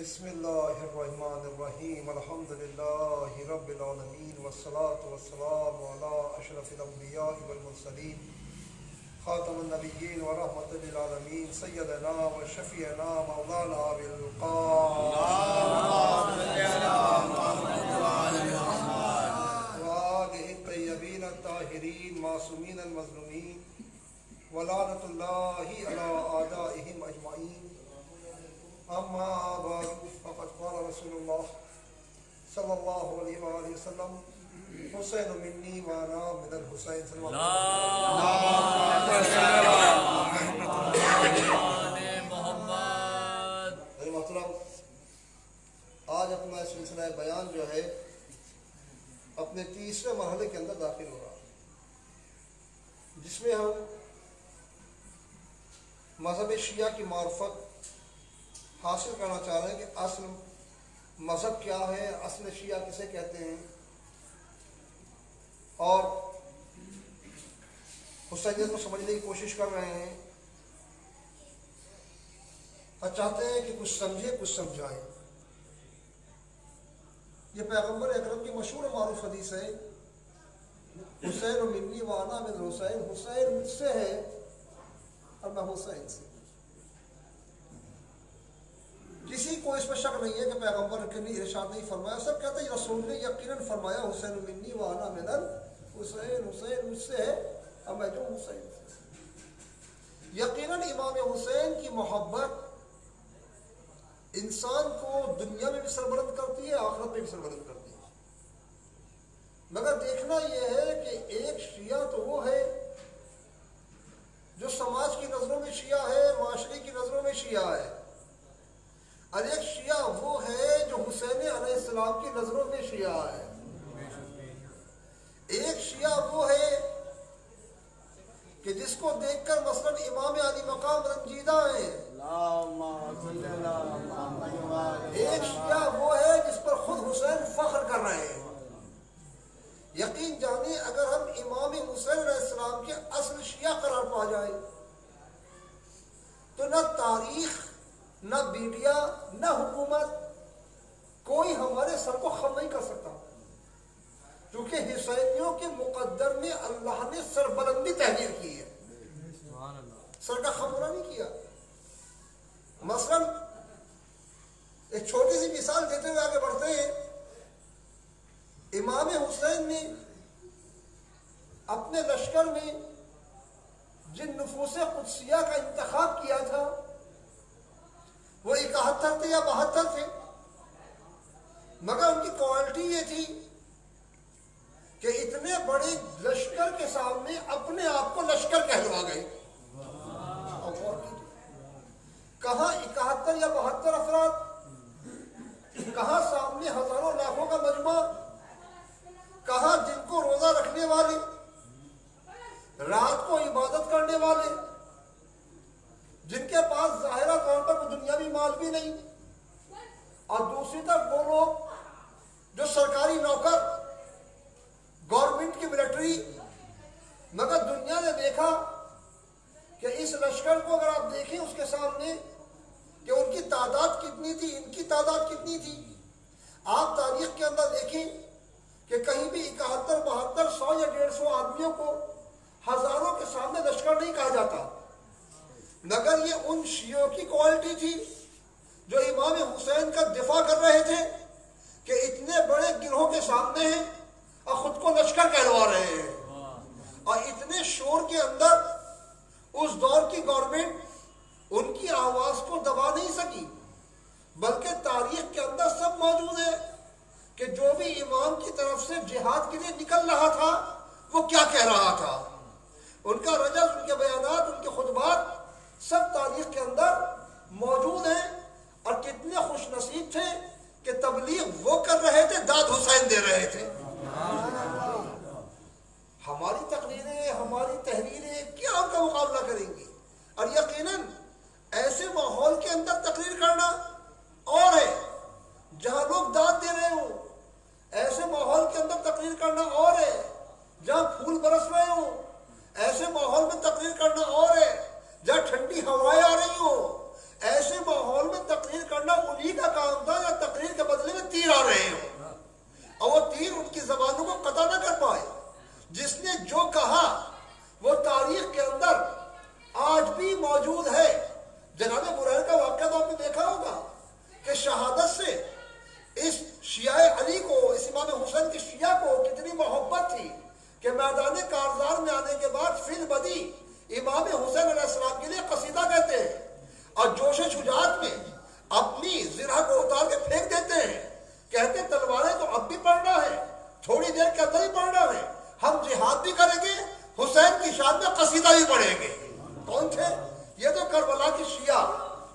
بسم اللہ الرحمن الرحیم الحمد للہ رب العالمین والصلاة والسلام علی اشرف الانبیاء والمرسلین خاتم النبیین ورحمۃ للعالمین سیدنا و شفیعنا مولانا بالقاء وآلہ الطیبین الطاہرین معصومین المظلومین ولعنۃ اللہ علی اعدائہم اجمعین. اما بعد فقد قال رسول اللہ صلی اللہ علیہ وآلہ وسلم حسین منی وانا من الحسین صلی اللہ علیہ وسلم. محترم، آج اپنا سلسلہ بیان جو ہے اپنے تیسرے مرحلے کے اندر داخل ہو رہا ہے، جس میں ہم مذہب شیعہ کی معرفت حاصل کرنا چاہ رہے ہیں کہ اصل مذہب کیا ہے، اصل شیعہ کسے کہتے ہیں، اور حسینیت کو سمجھنے کی کوشش کر رہے ہیں. چاہتے ہیں کہ کچھ سمجھے کچھ سمجھائیں. یہ پیغمبر اکرم کی مشہور و معروف حدیث ہے، حسین منی وانا من حسین، حسین مجھ سے ہے اور میں حسین سے. کسی کو اس پر شک نہیں ہے کہ پیغمبر کے لیے ارشاد نہیں فرمایا، سب کہتے ہیں رسول نے یقیناً فرمایا حسین منی وانا من الحسین، حسین مجھ سے ہے اور میں جو حسین سے. یقیناً امام حسین کی محبت انسان کو دنیا میں بھی سربلند کرتی ہے، آخرت میں بھی سربلند کرتی ہے. مگر دیکھنا یہ ہے کہ ایک شیعہ تو وہ ہے جو سماج کی نظروں میں شیعہ ہے، معاشرے کی نظروں میں شیعہ ہے، اور ایک شیعہ وہ ہے جو حسین علیہ السلام کی نظروں میں شیعہ ہے. ایک شیعہ وہ ہے کہ جس کو دیکھ کر مثلا امام علی مقام رنجیدہ ہیں. ایک شیعہ وہ ہے جس پر خود حسین فخر کر رہے ہیں. یقین جانیں اگر ہم امام حسین علیہ السلام کے اصل شیعہ قرار پا جائیں تو نہ تاریخ، نہ میڈیا، نہ حکومت، کوئی ہمارے سر کو خم نہیں کر سکتا، کیونکہ حسینیوں کے مقدر میں اللہ نے سربلندی تحریر کی ہے، سر کا خم نہیں کیا. مثلا ایک چھوٹی سی مثال دیتے ہوئے آگے بڑھتے ہیں. امام حسین نے اپنے لشکر میں جن نفوس قدسیہ کا انتخاب کیا تھا وہ 71 تھے یا 72 تھے، مگر ان کی کوالٹی یہ تھی کہ اتنے بڑے لشکر کے سامنے اپنے آپ کو لشکر کہلوا گئے. کہاں 71 یا 72 افراد، کہاں سامنے ہزاروں لاکھوں کا مجمع، کہاں دن کو روزہ رکھنے والے، رات کو عبادت کرنے والے، جن کے پاس ظاہرہ طور پر کوئی دنیاوی مال بھی نہیں، اور دوسری طرف وہ لوگ جو سرکاری نوکر، گورنمنٹ کی ملٹری. مگر دنیا نے دیکھا کہ اس لشکر کو اگر آپ دیکھیں اس کے سامنے کہ ان کی تعداد کتنی تھی، ان کی تعداد کتنی تھی. آپ تاریخ کے اندر دیکھیں کہ کہیں بھی 71، 72، 100 یا 150 آدمیوں کو ہزاروں کے سامنے لشکر نہیں کہا جاتا. مگر یہ ان شیعوں کی کوالٹی تھی جو امام حسین کا دفاع کر رہے تھے کہ اتنے بڑے گروہ کے سامنے ہیں اور خود کو لشکر کہلوا رہے ہیں. اور اتنے شور کے اندر اس دور کی گورنمنٹ ان کی آواز کو دبا نہیں سکی، بلکہ تاریخ کے اندر سب موجود ہے کہ جو بھی امام کی طرف سے جہاد کے لیے نکل رہا تھا وہ کیا کہہ رہا تھا. ان کا رجز، ان کے بیانات، ان کے خطبات سب تاریخ کے اندر موجود ہیں. اور کتنے خوش نصیب تھے کہ تبلیغ وہ کر رہے تھے، داد حسین دے رہے تھے. ہماری تقریریں، ہماری تحریریں کیا ان کا مقابلہ کریں گی؟ اور یقیناً ایسے ماحول کے اندر تقریر کرنا اور ہے جہاں لوگ داد دے رہے ہوں، ایسے ماحول کے اندر تقریر کرنا اور ہے جہاں پھول برس رہے ہوں، ایسے ماحول میں تقریر کرنا اور ہے جہاں ٹھنڈی ہوائیں آ رہی ہوں، ایسے ماحول میں تقریر کرنا پڑھنا انہی کا کام تھا یا تقریر کے بدلے میں تیر آ رہے ہوں اور وہ تیر ان کی زبانوں کو قطع نہ کر پائے. جس نے جو کہا وہ تاریخ کے اندر آج بھی موجود ہے. جناب بریر کا واقعہ تو آپ نے دیکھا ہوگا کہ شہادت سے اس شیعہ علی کو، اس امام حسین کی شیعہ کو کتنی محبت تھی کہ میدان کارزار میں آنے کے بعد فی البدی امام حسین علیہ السلام کے لیے قصیدہ کہتے ہیں اور جوش شجاعت میں اپنی زرہ کو اتار کے پھینک دیتے ہیں. کہتے ہیں تلواریں تو اب بھی پڑھنا ہے، تھوڑی دیر کے اندر ہی پڑھنا ہے، ہم جہاد بھی کریں گے، حسین کی شان میں قصیدہ بھی پڑھیں گے. کون تھے یہ؟ تو کربلا کی شیعہ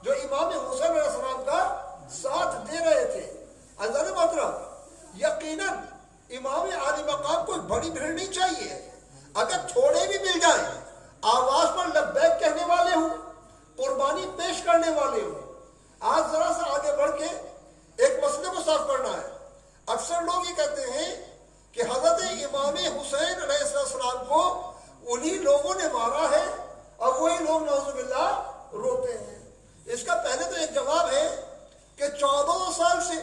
جو امام حسین علیہ السلام کا ساتھ دے رہے تھے. عزیزان محترم، یقیناً امام عالی مقام کوئی بڑی بھیڑ نہیں چاہیے. اگر تھوڑے بھی مل جائیں، آواز پر لبیک کہنے والے ہوں، قربانی پیش کرنے والے ہوں. آج ذرا سا آگے بڑھ کے ایک مسئلے کو صاف کرنا ہے. اکثر لوگ یہ کہتے ہیں کہ حضرت امام حسین علیہ السلام کو انہی لوگوں نے مارا ہے اور وہی لوگ نعوذ باللہ روتے ہیں. اس کا پہلے تو ایک جواب ہے کہ 14 سال سے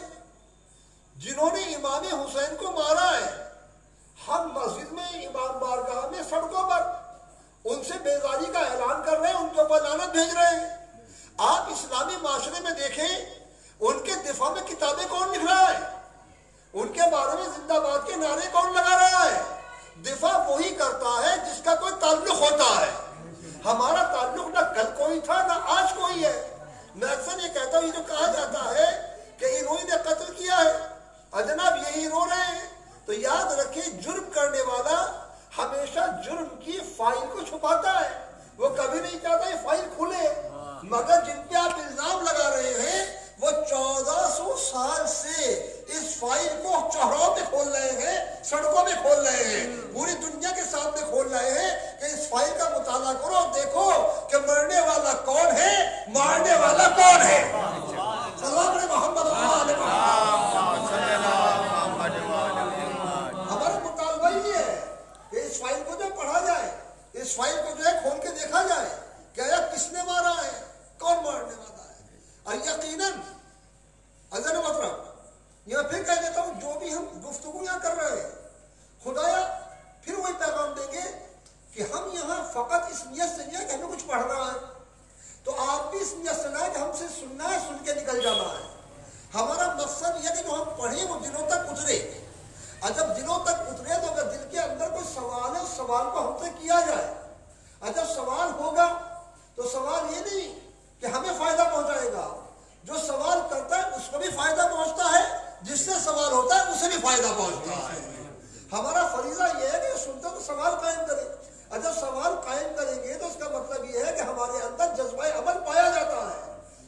جنہوں نے امام حسین کو مارا ہے، ہم مسجد میں، امام بارگاہ میں، سڑکوں پر ان سے بیزاری کا اعلان کر رہے ہیں، ان کے اوپر لعنت بھیج رہے ہیں. آپ اسلامی معاشرے میں دیکھیں ان کے دفاع میں کتابیں کون لکھ رہا ہے، ان کے بارے میں زندہ باد کے نعرے کون لگا رہا ہے؟ دفاع وہی کرتا ہے جس کا کوئی تعلق ہوتا ہے. ہمارا تعلق نہ کل کوئی تھا نہ آج کوئی ہے. میں اکثر یہ کہتا ہوں، یہ جو کہا جاتا ہے کہ انہوں نے قتل کیا ہے اور جناب یہی رو رہے ہیں، تو یاد رکھیں جرم کرنے والا ہمیشہ جرم کی فائل کو چھپاتا ہے. وہ کبھی نہیں چاہتا یہ فائل کھلے. مگر جن پہ آپ الزام لگا رہے ہیں وہ 1400 سال سے اس فائل کو چوراہوں پہ کھول رہے ہیں، سڑکوں پہ کھول رہے ہیں، پوری دنیا کے سامنے کھول رہے ہیں کہ اس فائل کا مطالعہ کرو، دیکھو کہ مرنے والا کون ہے، مارنے والا کون ہے. سلام محمد. ہمارا مطالبہ ہی ہے کہ اس فائل کو جو پڑھا جائے، اس فائل کو جو ہے کھول کے دیکھا جائے کہ کس نے مارا ہے، کون مارنے والا ہے. اور یقیناً عزیزان محترم، یہ پھر کہہ دیتا ہوں، جو بھی ہم گفتگو یہاں کر رہے ہیں، خدایا پھر وہی پیغام دیں گے کہ ہم یہاں فقط اس نیت سے نہیں ہے کہ ہمیں کچھ پڑھنا ہے، تو آپ بھی اس نیت سے نہ ہے کہ ہم سے سننا ہے، سن کے نکل جانا ہے. ہمارا مقصد یہ ہے کہ جو ہم پڑھیں وہ دلوں تک اترے. اور جب دلوں تک اترے تو اگر دل کے اندر کوئی سوال ہے، اس سوال کو ہم سے کیا جائے. اور جب سوال ہوگا تو سوال یہ نہیں کہ ہمیں فائدہ پہنچائے گا، جو سوال کرتا ہے اس کو بھی فائدہ پہنچتا ہے، جس سے سوال ہوتا ہے اسے بھی فائدہ پہنچتا ہے. ہمارا فریضہ یہ ہے کہ سنتے تو سوال قائم کریں، اور جب سوال قائم کریں گے تو اس کا مطلب یہ ہے کہ ہمارے اندر جذبہ عمل پایا جاتا ہے.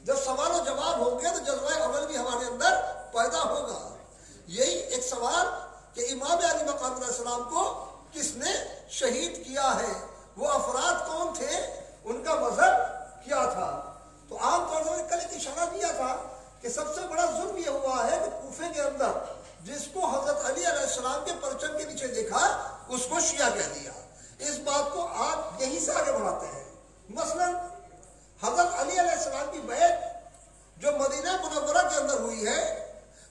جب سوال و جواب ہوں گے تو جذبہ عمل بھی ہمارے اندر پیدا ہوگا. یہی ایک سوال کہ امام علی مقام علیہ السلام کو کس نے شہید کیا ہے، وہ افراد کون تھے، ان کا مذہب کیا تھا. تو عام طور سے کل ایک اشارہ دیا تھا کہ سب سے بڑا ظلم یہ ہوا ہے کہ کوفے کے اندر جس کو حضرت علی علیہ السلام کے پرچم کے نیچے دیکھا اس کو شیعہ کہہ دیا. اس بات کو آپ یہیں سے آگے بڑھاتے ہیں. مثلا حضرت علی علیہ السلام کی بیعت جو مدینہ منورہ کے اندر ہوئی ہے،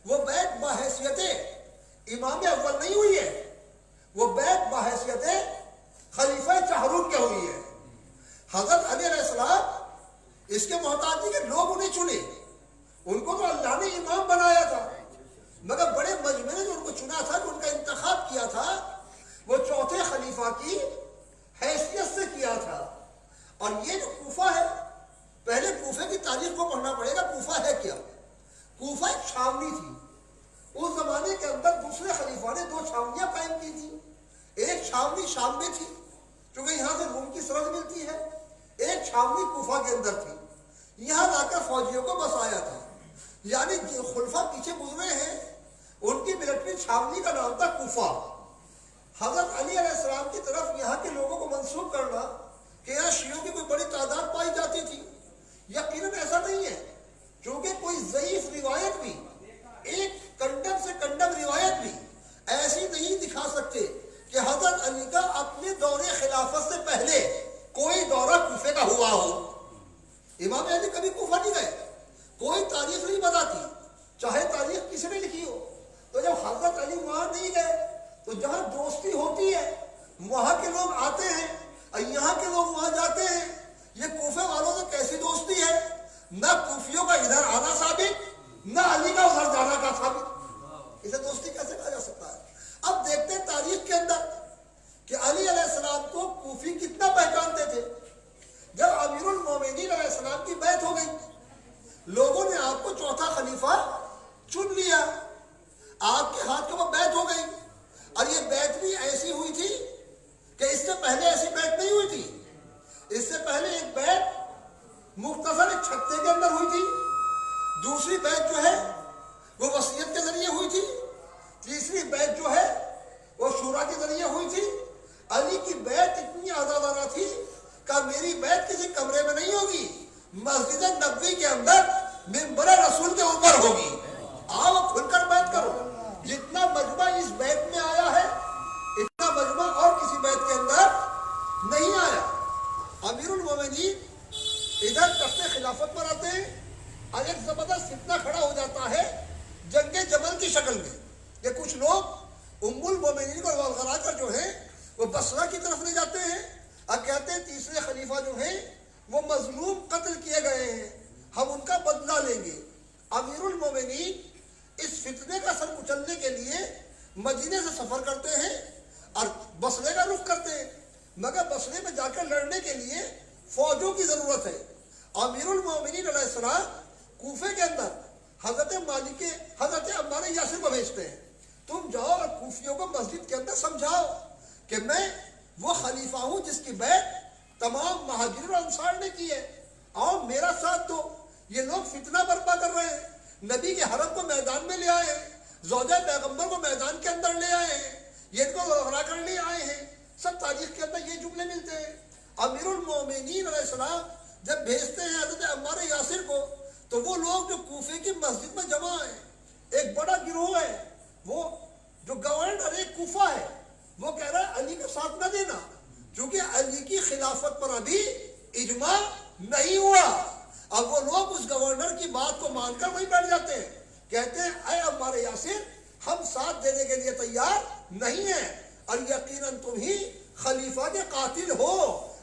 وہ بیعت بحیثیت امام اول نہیں ہوئی ہے، وہ بیعت بحیثیت خلیفہ چہارم کے ہوئی ہے. حضرت علی علیہ السلام اس کے محتاج نہیں کہ لوگ انہیں چنے، ان کو تو اللہ نے امام بنایا تھا، مگر بڑے مجمع نے جو ان کو چنا تھا، جو ان کا انتخاب کیا تھا، وہ چوتھے خلیفہ کی حیثیت سے کیا تھا. اور یہ جو کوفہ ہے، پہلے کوفے کی تاریخ کو پڑھنا پڑے گا. کوفہ ہے کیا؟ کوفہ ایک چھاونی تھی. اس زمانے کے اندر دوسرے خلیفہ نے 2 چھاونیاں قائم کی تھی. ایک چھاونی شام میں تھی کیونکہ یہاں سے روم کی سرحد ملتی ہے، ایک چھاونی کوفہ کے اندر تھی. یہاں لا کر فوجیوں کو بسایا تھا. یعنی خلفاء پیچھے گزرے ہیں، ان کی ملٹری چھاونی کا نام تھا کوفہ. حضرت علی علیہ السلام کی طرف یہاں کے لوگوں کو منسوب کرنا کہ یہاں شیعوں کی کوئی بڑی تعداد پائی جاتی تھی، یقیناً ایسا نہیں ہے. چونکہ کوئی ضعیف روایت بھی، ایک کنڈم سے کنڈم روایت بھی ایسی نہیں دکھا سکتے کہ حضرت علی کا اپنے دور خلافت سے پہلے کوئی دورہ کوفے کا ہوا ہو. امام علی کبھی کوفہ نہیں گئے، کوئی تاریخ نہیں وہاں کے لوگ آتے ہیں اور یہاں کے لوگ وہاں جاتے ہیں. یہ کوفے والوں سے کیسی دوستی ہے؟ نہ کوفیوں کا ادھر آنا ثابت، نہ علی کا ادھر جانا کا ثابت. اسے دوستی کیسے کہا جا سکتا ہے؟ اب دیکھتے ہیں تاریخ کے اندر کہ علی علیہ السلام کو کوفی کتنا پہچانتے تھے. جب امیر المومنین علیہ السلام کی بیعت ہو گئی، لوگوں نے آپ کو چوتھا خلیفہ چن لیا، آپ کے ہاتھ کے اوپر بیعت ہو گئی. اور یہ بیعت بھی ایسی ہوئی تھی کہ اس سے پہلے ایسی بیعت نہیں ہوئی تھی. اس سے پہلے ایک بیعت مختصر ایک چھتے کے اندر ہوئی تھی، دوسری بیعت جو ہے وہ وصیت کے ذریعے ہوئی تھی، تیسری بیعت جو ہے وہ شورا کے ذریعے ہوئی تھی. علی کی بیعت اتنی آزادانہ تھی کہ میری بیعت کسی کمرے میں نہیں ہوگی، مسجد نبوی کے اندر منبر رسول کے اوپر ہوگی. آؤ کھل کر بیعت کرو. جتنا مجمع اس بیعت میں آیا ہے اتنا مجمع اور کسی بیعت کے اندر نہیں آیا. امیر المومنین ادھر تخت خلافت پر آتے ہیں اور ایک زبردست فتنہ کھڑا ہو جاتا ہے جنگ جمل کی شکل میں کہ کچھ لوگ ام المومنین کو ورغلا کر جو ہے وہ بصرہ کی طرف لے جاتے ہیں اور کہتے ہیں تیسرے خلیفہ جو ہیں وہ مظلوم قتل کیے گئے ہیں، ہم ان کا بدلہ لیں گے. امیر المومنین اس فتنے کا سر کچلنے کے لیے مدینے سے سفر کرتے ہیں اور بصرے کا رخ کرتے ہیں، مگر بصرے میں جا کر لڑنے کے لیے فوجوں کی ضرورت ہے. امیر المومنین علیہ السلام کوفے کے اندر حضرت عمار یاسر کو بھیجتے ہیں، تم جاؤ اور کوفیوں کو مسجد کے اندر سمجھاؤ کہ میں وہ خلیفہ ہوں جس کی بیعت تمام مہاجرین اور انصار نے کی ہے، آؤ میرا ساتھ دو. یہ لوگ فتنہ برپا کر رہے ہیں، نبی کے حرم کو میدان میں لے آئے ہیں، زوجہ پیغمبر کو میدان کے اندر لے آئے ہیں، یہ ان کو لڑا کر لے آئے ہیں. سب تاریخ کے اندر یہ جملے ملتے ہیں. امیر المومنین علیہ السلام جب بھیجتے ہیں حضرت عمار یاسر کو تو وہ لوگ جو کوفے کی مسجد میں جمع ہیں، ایک بڑا گروہ ہے، وہ جو گورنر ایک کوفہ ہے، وہ کہہ رہا ہے علی کا ساتھ نہ دینا کیونکہ علی کی خلافت پر ابھی اجماع نہیں ہوا. اب وہ لوگ اس گورنر کی بات کو مان کر وہیں بیٹھ جاتے ہیں، کہتے ہیں اے عمار یاسر ہم ساتھ دینے کے لیے تیار نہیں ہیں اور یقیناً تم ہی خلیفہ کے قاتل ہو.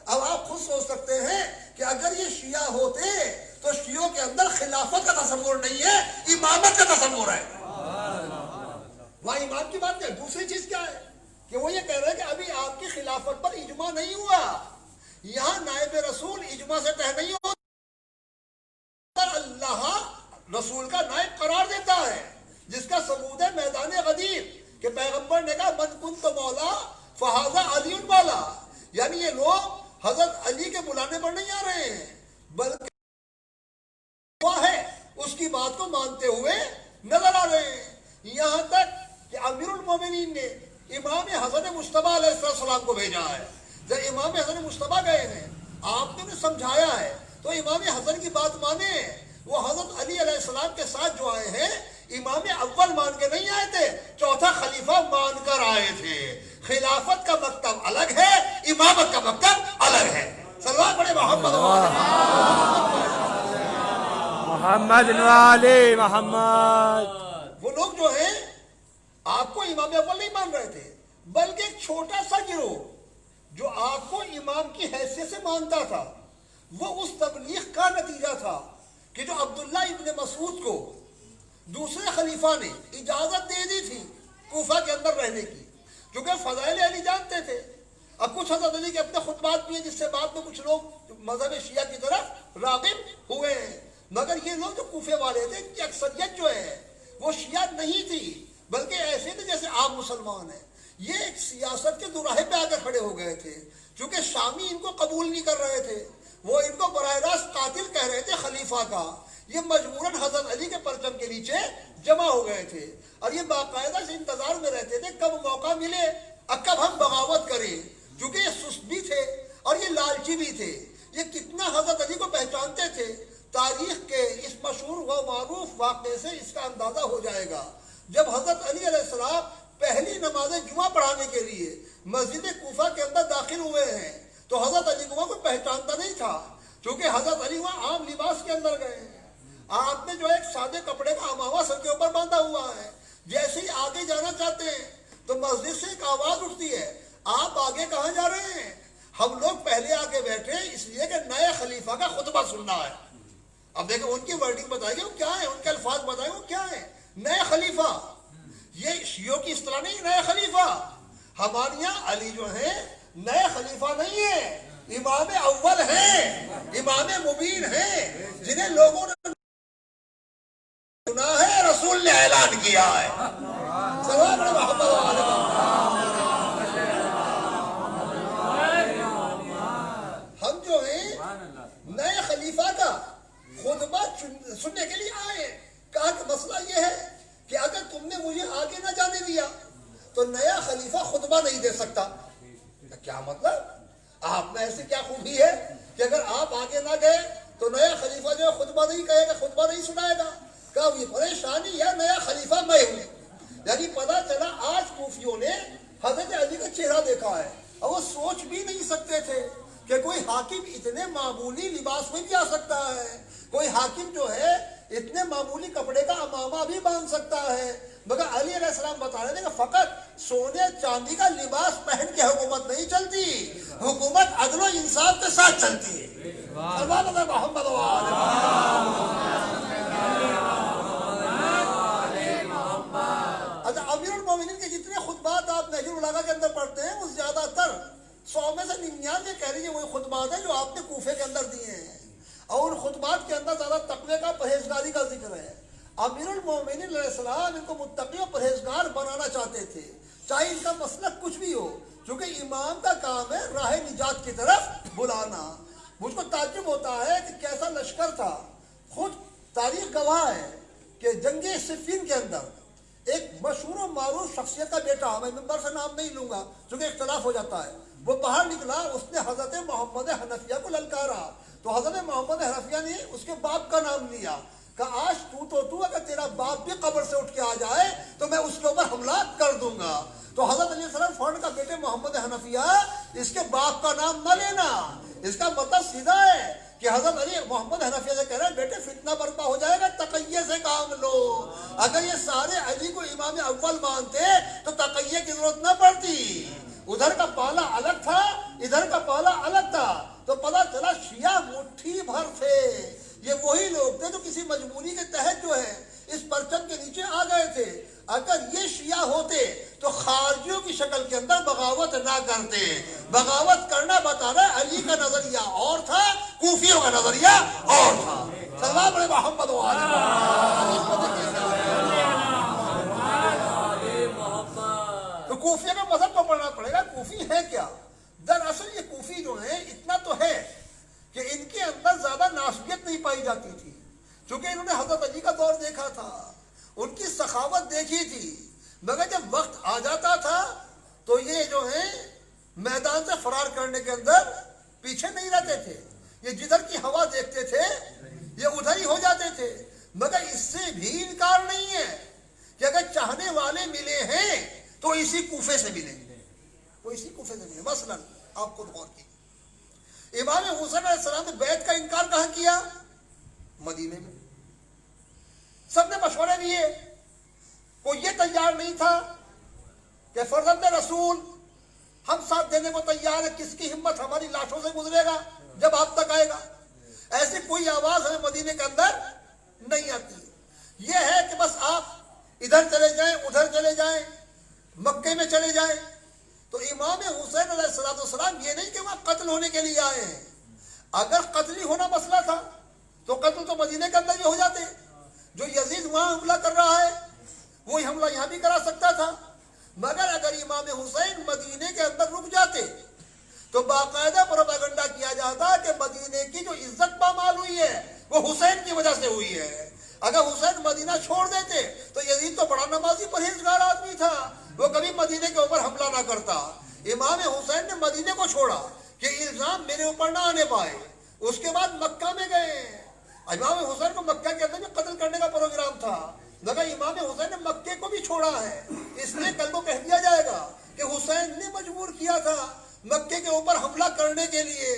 اب آپ خود سوچ سکتے ہیں کہ اگر یہ شیعہ ہوتے تو شیعوں کے اندر خلافت کا تصور نہیں ہے، امامت کا تصور ہے. وہاں امام کی بات نہیں. دوسری چیز کیا ہے کہ وہ یہ کہہ رہے ہیں کہ ابھی آپ کی خلافت پر اجماع نہیں ہوا. یہاں نائب رسول اجماع سے طے نہیں ہوتا، اللہ رسول کا نائب قرار دیتا ہے، جس کا ثبوت ہے میدان غدیر کہ پیغمبر نے کہا من کنت مولا فہذا علی مولا. یعنی یہ لوگ حضرت علی کے بلانے پر نہیں آ رہے ہیں بلکہ وہ ہے اس کی بات کو مانتے ہوئے نظر آ رہے ہیں. یہاں تک کہ امیر المومنین نے امام حسن مجتبیٰ علیہ السلام کو بھیجا ہے. جب امام حسن مجتبیٰ گئے ہیں آپ نے انہیں سمجھایا ہے تو امام حسن کی بات مانے. وہ حضرت علی علیہ السلام کے ساتھ جو آئے ہیں امام اول مان کے نہیں آئے تھے، چوتھا خلیفہ مان کر آئے تھے. خلافت کا مکتب الگ ہے، امامت کا مکتب الگ ہے. صلوات پڑھے محمد محمد علی محمد. وہ لوگ جو ہیں آپ کو امام اول نہیں مان رہے تھے بلکہ ایک چھوٹا سا گروہ جو آپ کو امام کی حیثیت سے مانتا تھا، وہ اس تبلیغ کا نتیجہ تھا کہ جو عبداللہ ابن مسعود کو دوسرے خلیفہ نے اجازت دے دی تھی کوفہ کے اندر رہنے کی، کیونکہ فضائل علی جانتے تھے. اب کچھ حضرت علی کے اپنے خطبات بھی ہیں جس سے بعد میں کچھ لوگ مذہب شیعہ کی طرف راغب ہوئے ہیں، مگر یہ لوگ جو کوفے والے تھے ان کی اکثریت جو ہے وہ شیعہ نہیں تھی بلکہ ایسے تھے جیسے عام مسلمان ہیں. یہ ایک سیاست کے دوراہے پہ آ کر کھڑے ہو گئے تھے کیونکہ شامی ان کو قبول نہیں کر رہے تھے، وہ ان کو براہ راست قاتل کہہ رہے تھے خلیفہ کا. یہ مجبوراً حضرت علی کے پرچم کے نیچے جمع ہو گئے تھے اور یہ باقاعدہ سے انتظار میں رہتے تھے کب موقع ملے اور کب ہم بغاوت کریں، کیونکہ یہ سست بھی تھے اور یہ لالچی بھی تھے. یہ کتنا حضرت علی کو پہچانتے تھے تاریخ کے اس مشہور و معروف واقعے سے اس کا اندازہ ہو جائے گا. جب حضرت علی علیہ السلام پہلی نماز جمعہ پڑھانے کے لیے مسجد کوفہ کے اندر داخل ہوئے ہیں تو حضرت علی کو کوئی پہچانتا نہیں تھا کیونکہ حضرت علی وہاں عام لباس کے اندر گئے ہیں. آپ نے جو ایک سادے کپڑے کا امامہ سر کے اوپر باندھا ہوا ہے، جیسے ہی آگے جانا چاہتے ہیں تو مسجد سے ایک آواز اٹھتی ہے آپ آگے کہاں جا رہے ہیں؟ ہم لوگ پہلے آگے بیٹھے اس لیے کہ نئے خلیفہ کا خطبہ سننا ہے. اب دیکھیں ان کی ورڈنگ بتائیے وہ کیا ہے, ان کے الفاظ بتائیں وہ کیا ہے. نئے خلیفہ, یہ شیعوں کی اصطلاح نہیں, نئے خلیفہ. ہمارے یہاں علی جو ہیں نئے خلیفہ نہیں ہے, امام اول ہیں, امام مبین ہیں, جنہیں لوگوں نے سنا ہے, رسول نے اعلان کیا ہے. سلام علیکم محمد و آل محمد. ہم جو ہیں نئے خلیفہ کا خطبہ سننے کے لیے آئے. کہا کہ مسئلہ یہ ہے کہ اگر تم نے مجھے آگے نہ جانے دیا تو نیا خلیفہ خطبہ نہیں دے سکتا. کیا مطلب؟ آپ میں ایسی کیا خوبی ہے کہ اگر آپ آگے نہ گئے تو نیا خلیفہ جو ہے خطبہ نہیں کہے گا, خطبہ نہیں سنائے گا. کہا یہ پریشانی ہے, نیا خلیفہ میں ہوں. یعنی پتا چلا آج کوفیوں نے حضرت علی کا چہرہ دیکھا ہے اور وہ سوچ بھی نہیں سکتے تھے کہ کوئی حاکم اتنے معمولی لباس میں بھی آ سکتا ہے, کوئی حاکم جو ہے اتنے معمولی کپڑے کا امامہ بھی باندھ سکتا ہے. مگر علی علیہ السلام بتا رہے تھے کہ فقط سونے چاندی کا لباس پہن کے حکومت نہیں چلتی, حکومت عدل و انصاف کے ساتھ چلتی ہے. محمد و آل اچھا, امیر المومنین کے جتنے خطبات آپ نہج البلاغہ کے اندر پڑھتے ہیں وہ زیادہ تر 100 میں سے 99 کہہ لیجیے وہی خطبات ہیں جو آپ نے کوفے کے اندر دیے ہیں, اور ان خطبات کے اندر زیادہ تقوی کا, پرہیزگاری کا ذکر ہے. امیر المومنین علیہ السلام ان کو متقی و پرہیزگار بنانا چاہتے تھے, چاہے ان کا مسلک کچھ بھی ہو, کیونکہ امام کا کام ہے راہ نجات کی طرف بلانا. مجھ کو تعجب ہوتا ہے کہ کیسا لشکر تھا. خود تاریخ گواہ ہے کہ جنگ صفین کے اندر ایک مشہور و معروف شخصیت کا بیٹا, میں ممبر سے نام نہیں لوں گا کیونکہ اختلاف ہو جاتا ہے, وہ باہر نکلا, اس نے حضرت محمد حنفیہ کو للکارا. تو حضرت محمد حنفیہ نے اس کے باپ کا نام لیا کہ آج تو اگر تیرا باپ بھی قبر سے اٹھ کے آ جائے تو میں اس کے اوپر حملہ کر دوں گا. تو حضرت علیہ السلام فوراً کا بیٹے محمد حنفیہ اس کے باپ کا نام نہ لینا. اس کا مطلب سیدھا ہے کہ حضرت علی محمد حنفیہ سے کہہ رہے ہیں بیٹے فتنہ برپا ہو جائے گا, تقیہ سے کام لو. اگر یہ سارے علی کو امام اول مانتے تو تقیہ کی ضرورت نہ پڑتی. ادھر کا پالا الگ تھا, ادھر کا پالا الگ تھا. تو پتا چلا شیعہ مٹھی بھر تھے. یہ وہی لوگ تھے جو کسی مجبوری کے تحت جو ہے اس پرچم کے نیچے آ گئے تھے. اگر یہ شیعہ ہوتے تو خارجیوں کی شکل کے اندر بغاوت نہ کرتے. بغاوت کرنا بتا رہا علی کا نظریہ اور تھا, کوفیوں کا نظریہ اور تھا. سلام علیکم محمد و آل محمد. تو کوفیوں کا مذہب کو پڑھنا پڑے گا. کوفی ہے کیا؟ دراصل یہ کوفی جو ہیں اتنا تو ہے کہ ان کے اندر زیادہ ناسبیت نہیں پائی جاتی تھی, چونکہ انہوں نے حضرت علی کا دور دیکھا تھا, ان کی سخاوت دیکھی تھی. مگر جب وقت آ جاتا تھا تو یہ جو ہیں میدان سے فرار کرنے کے اندر پیچھے نہیں رہتے تھے. یہ جدھر کی ہوا دیکھتے تھے یہ ادھر ہی ہو جاتے تھے. مگر اس سے بھی انکار نہیں ہے کہ اگر چاہنے والے ملے ہیں تو اسی کوفے سے ملیں گے, وہ اسی کوفے سے ملے. مثلا آپ خود غور کیجیے, امام حسین علیہ السلام نے بیعت کا انکار کہاں کیا؟ مدینے میں. سب نے مشورے دیے, کوئی یہ تیار نہیں تھا کہ فرزند رسول ہم ساتھ دینے کو تیار ہے, کس کی ہمت ہماری لاشوں سے گزرے گا جب آپ تک آئے گا. ایسی کوئی آواز ہمیں مدینے کے اندر نہیں آتی. یہ ہے کہ بس آپ ادھر چلے جائیں, ادھر چلے جائیں, مکے میں چلے جائیں. تو امام حسین علیہ السلام یہ نہیں کہ وہاں قتل ہونے کے لیے آئے ہیں. اگر قتل ہونا مسئلہ تھا تو قتل تو مدینے کے اندر بھی ہو جاتے. جو یزید وہاں حملہ کر رہا ہے وہی حملہ یہاں بھی کرا سکتا تھا. مگر اگر امام حسین مدینے کے اندر رک جاتے تو باقاعدہ پروپیگنڈا کیا جاتا کہ مدینے کی جو عزت پامال ہوئی ہے وہ حسین کی وجہ سے ہوئی ہے. اگر حسین مدینہ چھوڑ دیتے تو یزید تو بڑا نمازی پرہیزگار آدمی تھا, وہ کبھی مدینے کے اوپر حملہ نہ کرتا. امام حسین نے مدینے کو چھوڑا کہ الزام میرے اوپر نہ آنے پائے. اس کے بعد مکہ میں گئے. امام حسین کو مکہ کے اندر بھی قتل کرنے کا پروگرام تھا, مگر امام حسین نے مکے کو بھی چھوڑا ہے. اس لیے کل کو کہہ دیا جائے گا کہ حسین نے مجبور کیا تھا مکے کے اوپر حملہ کرنے کے لیے.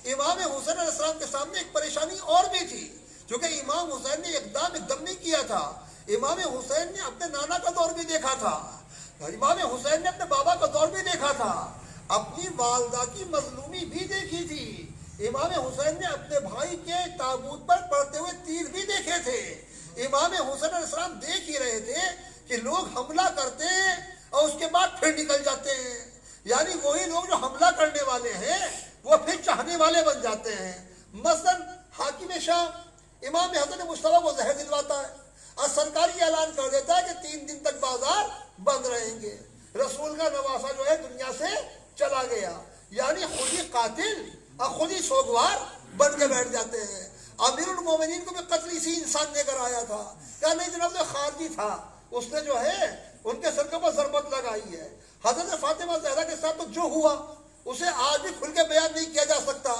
امام حسین علیہ السلام کے سامنے ایک پریشانی اور بھی تھی, کیونکہ امام حسین نے ایک دم نہیں کیا تھا. امام حسین نے اپنے نانا کا دور بھی دیکھا تھا, امام حسین نے اپنے بابا کا دور بھی دیکھا تھا. اپنی والدہ کی مظلومی بھی دیکھی تھی، امام حسین نے اپنے بھائی کے تابوت پر پڑتے ہوئے تیر بھی دیکھے تھے۔ امام حسین علیہ السلام دیکھ ہی رہے تھے کہ لوگ حملہ کرتے ہیں اور اس کے بعد پھر نکل جاتے ہیں، یعنی وہی لوگ جو حملہ کرنے والے ہیں وہ پھر چاہنے والے بن جاتے ہیں۔ مثلا حاکم شام امام حسن مصطفیٰ کو زہر دلواتا ہے اور سرکاری اعلان کر دیتا ہے کہ 3 دن تک بازار بند رہیں گے۔ رسول کا نواسہ جو ہے دنیا سے چلا گیا، یعنی خود ہی قاتل اور خود ہی سوگوار بن کے بیٹھ جاتے ہیں۔ امیر المومنین کو بھی قتل اسی انسان نے کرایا تھا، کہا نہیں جناب جو خارجی تھا اس نے جو ہے ان کے سر کے اوپر ضربت لگائی ہے۔ حضرت فاطمہ زہرا کے ساتھ تو جو ہوا اسے آج بھی کھل کے بیان نہیں کیا جا سکتا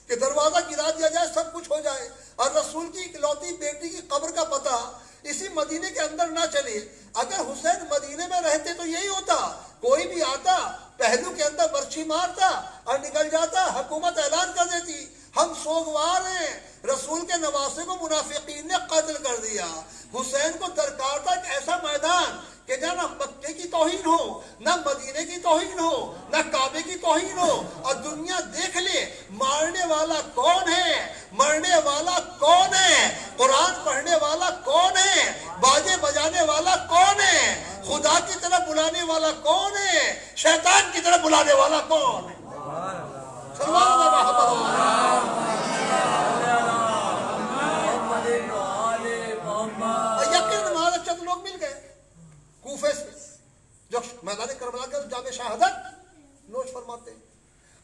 کہ دروازہ گرا دیا جائے سب کچھ ہو جائے اور رسول کی اکلوتی بیٹی کی قبر کا پتہ اسی مدینے کے اندر نہ چلے۔ اگر حسین مدینے میں رہتے تو یہی ہوتا، کوئی بھی آتا پہلو کے اندر برچھی مارتا اور نکل جاتا، حکومت اعلان کر دیتی ہم سوگوار ہیں، رسول کے نواسے کو منافقین نے قتل کر دیا۔ حسین کو درکار تھا ایک ایسا میدان کہ جہاں نہ مکے کی توہین ہو، نہ مدینے کی توہین ہو، نہ کعبے کی توہین ہو، اور دنیا دیکھ لے مارنے والا کون ہے، مرنے والا کون ہے، قرآن پڑھنے والا کون ہے، باجے بجانے والا کون ہے، خدا کی طرف بلانے والا کون ہے، شیطان کی طرف بلانے والا کون ہے۔ چند لوگ مل گئے کوفے سے جو میدان کربلا کے جام شہادت نوش فرماتے ہیں،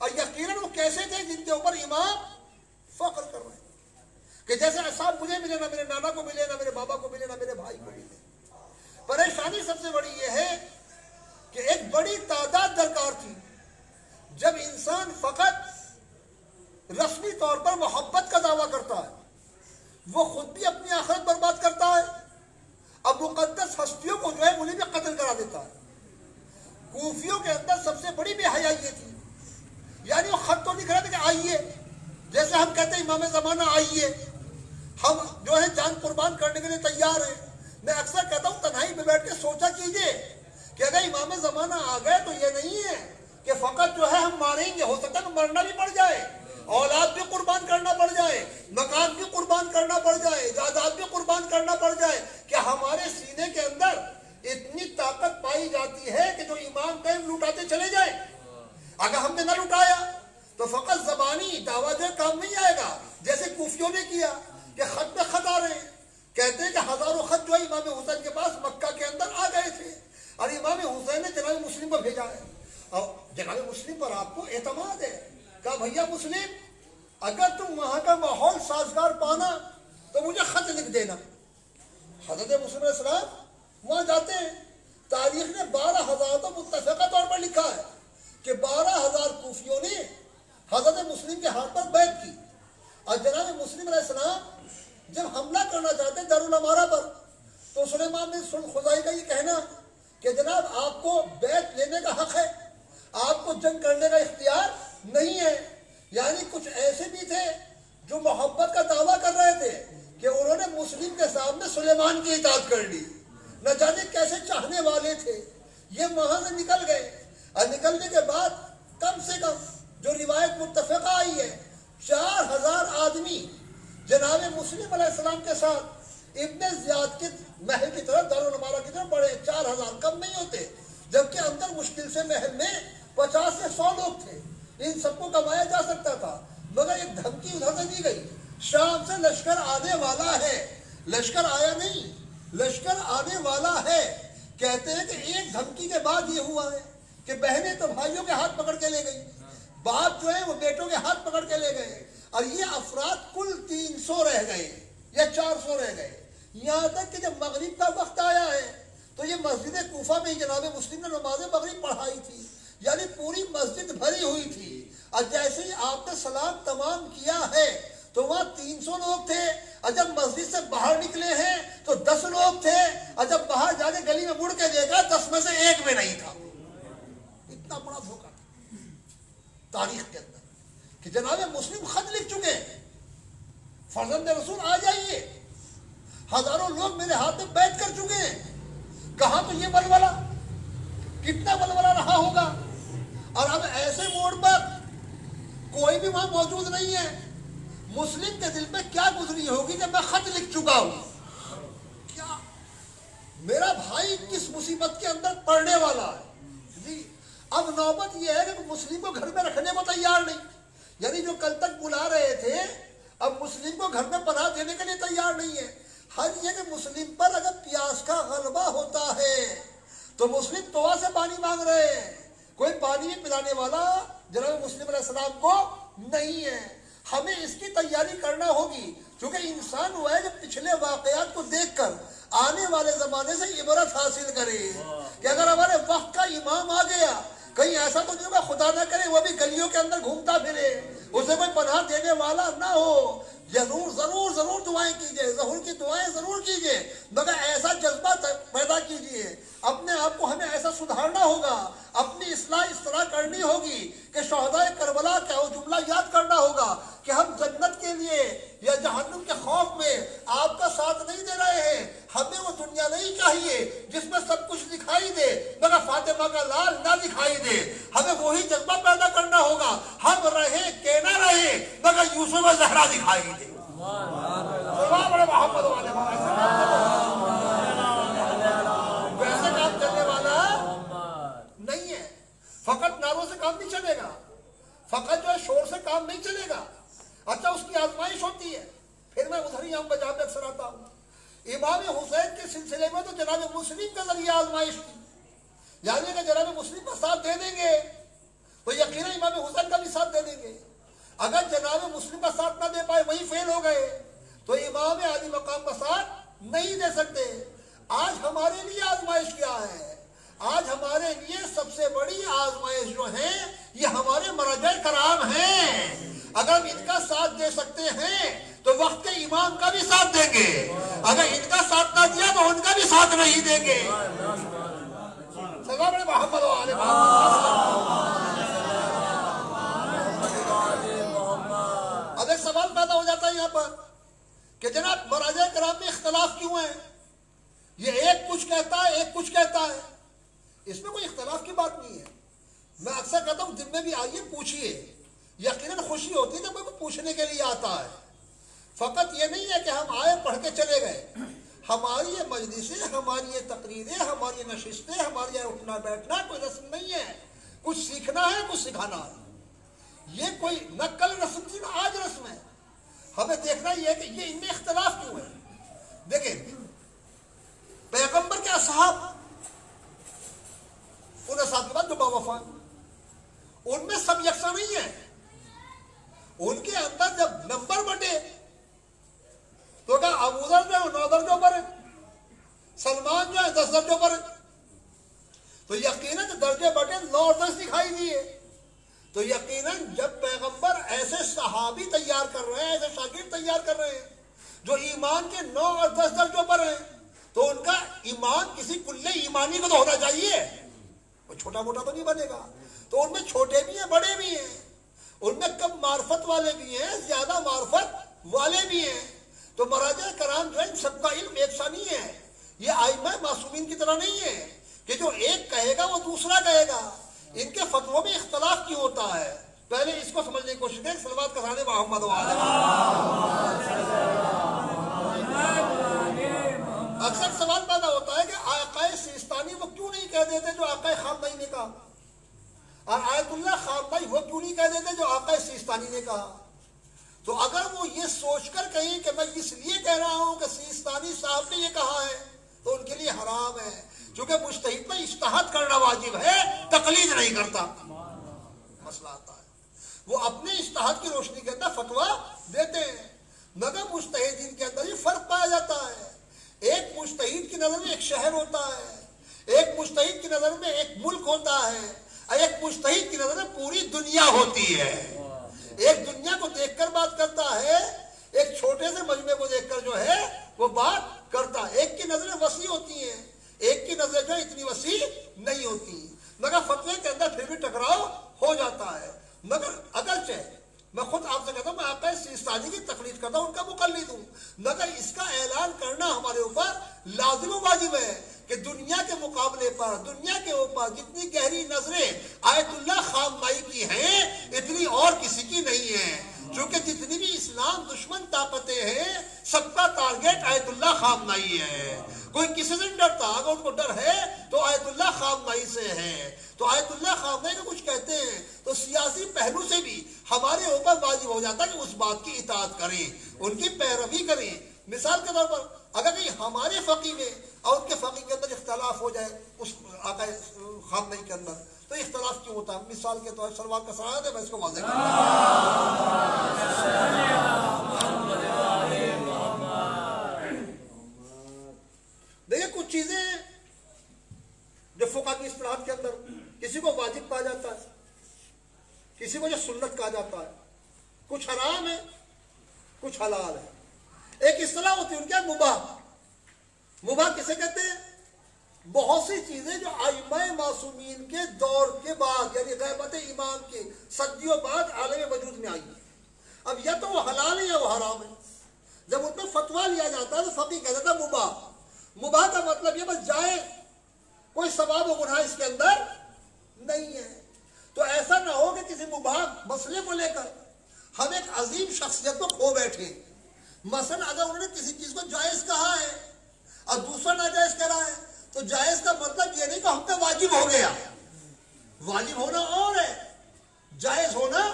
اور یقیناً وہ کیسے تھے جن کے اوپر امام فخر کر رہے ہیں کہ جیسے اصحاب مجھے ملے، نہ میرے نانا کو ملے، نہ میرے بابا کو ملے، نہ میرے بھائی کو ملے۔ پریشانی سب سے بڑی یہ ہے کہ ایک بڑی تعداد درکار تھی۔ جب انسان فقط رسمی طور پر محبت کا دعویٰ کرتا ہے وہ خود بھی اپنی آخرت برباد کرتا ہے، اب مقدس ہستیوں کو جو ہے انہیں بھی قتل کرا دیتا ہے۔ کوفیوں کے اندر سب سے بڑی بے حیائی یہ تھی، یعنی وہ خط تو لکھ رہے تھے کہ آئیے، جیسے ہم کہتے ہیں امام زمانہ آئیے، ہم جو ہے جان قربان کرنے کے لیے تیار ہیں۔ میں اکثر کہتا ہوں تنہائی میں بیٹھ کے سوچا کیجئے کہ اگر امام زمانہ آ گئے تو یہ نہیں ہے کہ فقط جو ہے ہم ماریں گے، ہو سکتا ہے مرنا بھی پڑ جائے، اولاد بھی قربان کرنا پڑ جائے، مکان بھی قربان کرنا پڑ جائے، جائیداد بھی قربان کرنا پڑ جائے، کہ ہمارے سینے کے اندر اتنی طاقت پائی جاتی ہے کہ جو امام قائم لوٹاتے چلے جائیں۔ اگر ہم نے نہ لوٹایا تو فقط زبانی دعویٰ جو کام نہیں آئے گا، جیسے کوفیوں نے کیا کہ خط پہ خط آ رہے ہیں، کہتے ہیں کہ ہزاروں خط جو ہے امام حسین کے پاس مکہ کے اندر آ گئے تھے، اور امام حسین نے جناب مسلم کو بھیجا ہے، اور جناب مسلم پر آپ کو اعتماد ہے، کہا بھیا مسلم اگر تم وہاں کا ماحول سازگار پانا تو مجھے خط لکھ دینا۔ حضرت مسلم علیہ السلام وہاں جاتے ہیں، تاریخ نے 12,000 تو متفقہ طور پر لکھا ہے کہ 12,000 کوفیوں نے حضرت مسلم کے ہاتھ پر بیعت کی، اور جناب مسلم علیہ السلام جب حملہ کرنا چاہتے ہیں دارالامارہ پر تو سلیمان بن سلم خزائی کا یہ کہنا کہ جناب آپ کو بیعت لینے کا حق ہے، آپ کو جنگ کرنے کا اختیار نہیں ہے۔ یعنی کچھ ایسے بھی تھے جو محبت کا دعویٰ کر رہے تھے کہ انہوں نے مسلم کے سامنے سلیمان کی اطاعت کر لی، نہ جانے کیسے چاہنے والے تھے۔ یہ وہاں سے نکل گئے، اور نکلنے کے بعد کم سے کم جو روایت متفقہ آئی ہے 4,000 آدمی جناب مسلم علیہ السلام کے ساتھ ابن زیاد کے محل کی طرف دارالمارہ کی طرف بڑھے، 4,000 کم نہیں ہوتے، جبکہ اندر مشکل سے محل میں 50 سے 100 لوگ تھے، ان سب کو کمایا جا سکتا تھا، مگر ایک دھمکی ادھر سے دی گئی شام سے لشکر آنے والا ہے۔ لشکر آیا نہیں، لشکر آنے والا ہے۔ کہتے ہیں کہ ایک دھمکی کے بعد یہ ہوا ہے کہ بہنیں تو بھائیوں کے ہاتھ پکڑ کے لے گئی، باپ جو ہے وہ بیٹوں کے ہاتھ پکڑ کے لے گئے، اور یہ افراد کل 300 رہ گئے یا 400 رہ گئے، یہاں تک کہ جب مغرب کا وقت آیا ہے تو یہ مسجد کوفہ میں جناب مسلم نے نماز مغرب پڑھائی تھی، یعنی پوری مسجد بھری ہوئی تھی، اور جیسے ہی آپ نے سلام تمام کیا ہے تو وہاں 300 لوگ تھے، اور جب مسجد سے باہر نکلے ہیں تو 10 لوگ تھے، اور جب باہر جا کے گلی میں مڑ کے دیکھا 10 میں سے ایک بھی نہیں تھا۔ اتنا بڑا دھوکہ تھا تاریخ کے اندر کہ جناب مسلم خط لکھ چکے ہیں، فرزند رسول آ جائیے، ہزاروں لوگ میرے ہاتھ میں بیعت کر چکے ہیں۔ کہاں تو یہ بلبلا، کتنا بلبلا رہا ہوگا، اور اب ایسے موڑ پر کوئی بھی وہاں موجود نہیں ہے. مسلم کے دل میں کیا گزری ہوگی کہ میں خط لکھ چکا ہوں, کیا میرا بھائی کس مصیبت کے اندر پڑنے والا ہے. جی اب نوبت یہ ہے کہ مسلم کو گھر میں رکھنے کو تیار نہیں, یعنی جو کل تک بلا رہے تھے اب مسلم کو گھر میں پناہ دینے کے لیے تیار نہیں ہے. حج یہ کہ مسلم پر اگر پیاس کا غلبہ ہوتا ہے تو مسلم دعا سے پانی مانگ رہے ہیں, کوئی پانی بھی پلانے والا جناب مسلم علیہ السلام کو نہیں ہے. ہمیں اس کی تیاری کرنا ہوگی, کیونکہ انسان وہ ہے جو پچھلے واقعات کو دیکھ کر آنے والے زمانے سے عبرت حاصل کرے کہ اگر ہمارے وقت کا امام آ گیا کہیں ایسا تو نہیں ہوگا خدا نہ کرے وہ بھی گلیوں کے اندر گھومتا پھرے, اسے کوئی پناہ دینے والا نہ ہو. ضرور ضرور ضرور دعائیں کیجئے, ظہور کی دعائیں ضرور کیجئے, مگر ایسا جذبہ پیدا کیجئے. اپنے آپ کو ہمیں ایسا سدھارنا ہوگا, اپنی اصلاح اس طرح کرنی ہوگی کہ شہداء کربلا کا وہ جملہ یاد کرنا ہوگا کہ ہم جنت کے لیے یا جہنم کے خوف میں آپ کا ساتھ نہیں دے رہے ہیں. ہمیں وہ دنیا نہیں چاہیے جس میں سب کچھ دکھائی دے مگر فاطمہ کا لال نہ دکھائی دے. ہمیں وہی جذبہ پیدا کرنا ہوگا, ہم رہے کہ نہ رہے مگر یوسف زہرا دکھائی دے. محمد ویسے کام کرنے والا نہیں ہے. فقط نعروں سے کام نہیں چلے گا, فقط جو ہے شور سے کام نہیں چلے گا. اچھا اس کی آزمائش ہوتی ہے. پھر میں ادھر ہی جہاں پہ اکثر آتا ہوں, امام حسین کے سلسلے میں تو جناب مسلم کا ذریعہ آزمائش کی, یعنی کہ جناب مسلم کا ساتھ دے دیں گے تو یقیناً امام حسین کا بھی ساتھ دے دیں گے. اگر جناب مسلم کا ساتھ نہ دے پائے وہی فیل ہو گئے تو امام عالی مقام کا ساتھ نہیں دے سکتے. آج ہمارے لیے آزمائش کیا ہے؟ آج ہمارے لیے سب سے بڑی آزمائش جو ہے یہ ہمارے مرجع کرام ہیں. اگر ہم ان کا ساتھ دے سکتے ہیں تو وقت کے امام کا بھی ساتھ دیں گے, اگر ان کا ساتھ نہ دیا تو ان کا بھی ساتھ نہیں دیں گے. سلام علیہ محمد و آل محمد. اب ایک سوال پیدا ہو جاتا ہے یہاں پر کہ جناب مراجع کرام میں اختلاف کیوں ہے؟ یہ ایک کچھ کہتا ہے ایک کچھ کہتا ہے. اس میں کوئی اختلاف کی بات نہیں ہے. میں اکثر کہتا ہوں دن میں بھی آئیے پوچھئے, یقیناً خوشی ہوتی ہے جب کوئی پوچھنے کے لیے آتا ہے. فقط یہ نہیں ہے کہ ہم آئے پڑھ کے چلے گئے. ہماری یہ مجلسیں, ہماری یہ تقریریں, ہماری یہ نشستیں, ہماری یہ اٹھنا بیٹھنا کوئی رسم نہیں ہے. کچھ سیکھنا ہے, کچھ سکھانا ہے. یہ کوئی نہ کل رسم تھی نہ آج رسم ہے. ہمیں دیکھنا یہ ہے کہ یہ ان میں اختلاف کیوں ہے. دیکھیں پیغمبر کے اصحاب, ان اصحاب کے بعد جو باوفا, ان میں سب یکساں نہیں ہے. ان کے اندر جب نمبر بٹے تو کہا ابو ذر جو ہے 9 درجوں پر ہے, سلمان جو ہے 10 درجوں پر ہے. تو یقیناً درجے بٹے 9 اور 10 دکھائی دیے. تو یقیناً جب پیغمبر ایسے صحابی تیار کر رہے ہیں, ایسے شاگرد تیار کر رہے ہیں جو ایمان کے 9 اور 10 درجوں پر ہیں, تو ان کا ایمان کسی کلے ایمانی کو تو ہونا چاہیے, وہ چھوٹا موٹا تو نہیں بنے گا. تو ان میں چھوٹے بھی ہیں, بڑے بھی ہیں, ان میں کم معرفت والے بھی ہیں, زیادہ معرفت والے بھی ہیں. تو مراجع کرام جو ہے سب کا علم ایک سا نہیں ہے. یہ ائمہ معصومین کی طرح نہیں ہے کہ جو ایک کہے گا وہ دوسرا کہے گا. ان کے فتووں میں اختلاف کیوں ہوتا ہے؟ پہلے اس کو سمجھنے کی کوشش کریں. صلوات کا سانے محمد و آل اکثر سوال پیدا ہوتا ہے کہ آقا سیستانی وہ کیوں نہیں کہہ دیتے جو آقا خامنہی نے کہا, اور آیت اللہ خامنہی وہ کیوں نہیں کہہ دیتے جو آقا سیستانی نے کہا. تو اگر وہ یہ سوچ کر کہیں کہ میں اس لیے کہہ رہا ہوں کہ سیستانی صاحب نے یہ کہا ہے تو ان کے لیے حرام ہے, کیونکہ مجتہد میں اجتہاد کرنا واجب ہے, تقلید نہیں کرتا. مسئلہ آتا ہے وہ اپنے اجتہاد کی روشنی کے اندر فتویٰ دیتے ہیں, مگر مجتہدین کے اندر یہ فرق پایا جاتا ہے. ایک مجتہد کی نظر میں ایک شہر ہوتا ہے, ایک مجتہد کی نظر میں ایک ملک ہوتا ہے, ایک مجتہد کی نظر میں پوری دنیا ہوتی ہے. ایک دنیا کو دیکھ کر بات کرتا ہے, ایک چھوٹے سے مجمع کو دیکھ کر جو ہے وہ بات کرتا ہے. ایک کی نظریں وسیع ہوتی ہیں, ایک کی نظریں جو اتنی وسیع نہیں ہوتی, مگر فتوے کے اندر پھر بھی ٹکراؤ ہو جاتا ہے. مگر اگرچہ میں خود آپ سے کہتا ہوں میں آقا سیستانی کی تقلید کرتا ہوں, ان کا مقلد ہوں, مگر اس کا اعلان کرنا ہمارے اوپر لازم و واجب ہے کہ دنیا کے مقابلے پر، دنیا کے اوپر جتنی گہری نظریں آیت اللہ خامنائی کی ہیں اتنی اور کسی کی نہیں ہے، چونکہ جتنی بھی اسلام دشمن طاقتیں ہیں سب کا ٹارگیٹ آیت اللہ خامنائی ہے۔ کوئی کسی سے نہیں ڈرتا، اگر ان کو ڈر ہے تو آیت اللہ خامنائی سے ہے۔ تو آیت اللہ خامنائی کا کچھ کہتے ہیں تو سیاسی پہلو سے بھی ہمارے اوپر واجب ہو جاتا ہے کہ اس بات کی اطاعت کریں، ان کی پیروی کریں۔ مثال کے طور پر اگر کہیں ہمارے فقی میں اور ان کے فقی کے اندر اختلاف ہو جائے اس آقا خامنائی کے اندر، تو اختلاف کیوں ہوتا ہے؟ مثال کے طور پر سلوات کا سرایا ہے، میں اس کو واضح کرتا ہوں۔ دیکھیں کچھ چیزیں جو فقہ کی اصطلاحات کے اندر کسی کو واجب کہا جاتا ہے، کسی کو جو سنت کہا جاتا ہے، کچھ حرام ہے کچھ حلال ہے۔ ایک اصطلاح ہوتی ہے ان کے مباح۔ مباح کسے کہتے ہیں؟ بہت سی چیزیں جو ائمہ معصومین کے دور کے بعد یعنی غیبت امام کے صدیوں بعد عالم وجود میں آئی۔ اب یا تو وہ حلال ہے یا وہ حرام ہے۔ جب ان میں فتویٰ لیا جاتا ہے تو فقیہ کہتا تھا مباح۔ مباح کا مطلب یہ بس جائز، کوئی ثواب و گناہ اس کے اندر نہیں ہے۔ تو ایسا نہ ہو کہ کسی مباح مسئلے کو لے کر ہم ایک عظیم شخصیت کو کھو بیٹھے۔ مثلا اگر انہوں نے کسی چیز کو جائز کہا ہے اور دوسرا ناجائز کہہ رہا ہے تو جائز کا مطلب یہ نہیں کہ ہم پہ واجب ہو گیا۔ واجب ہونا اور ہے، جائز ہونا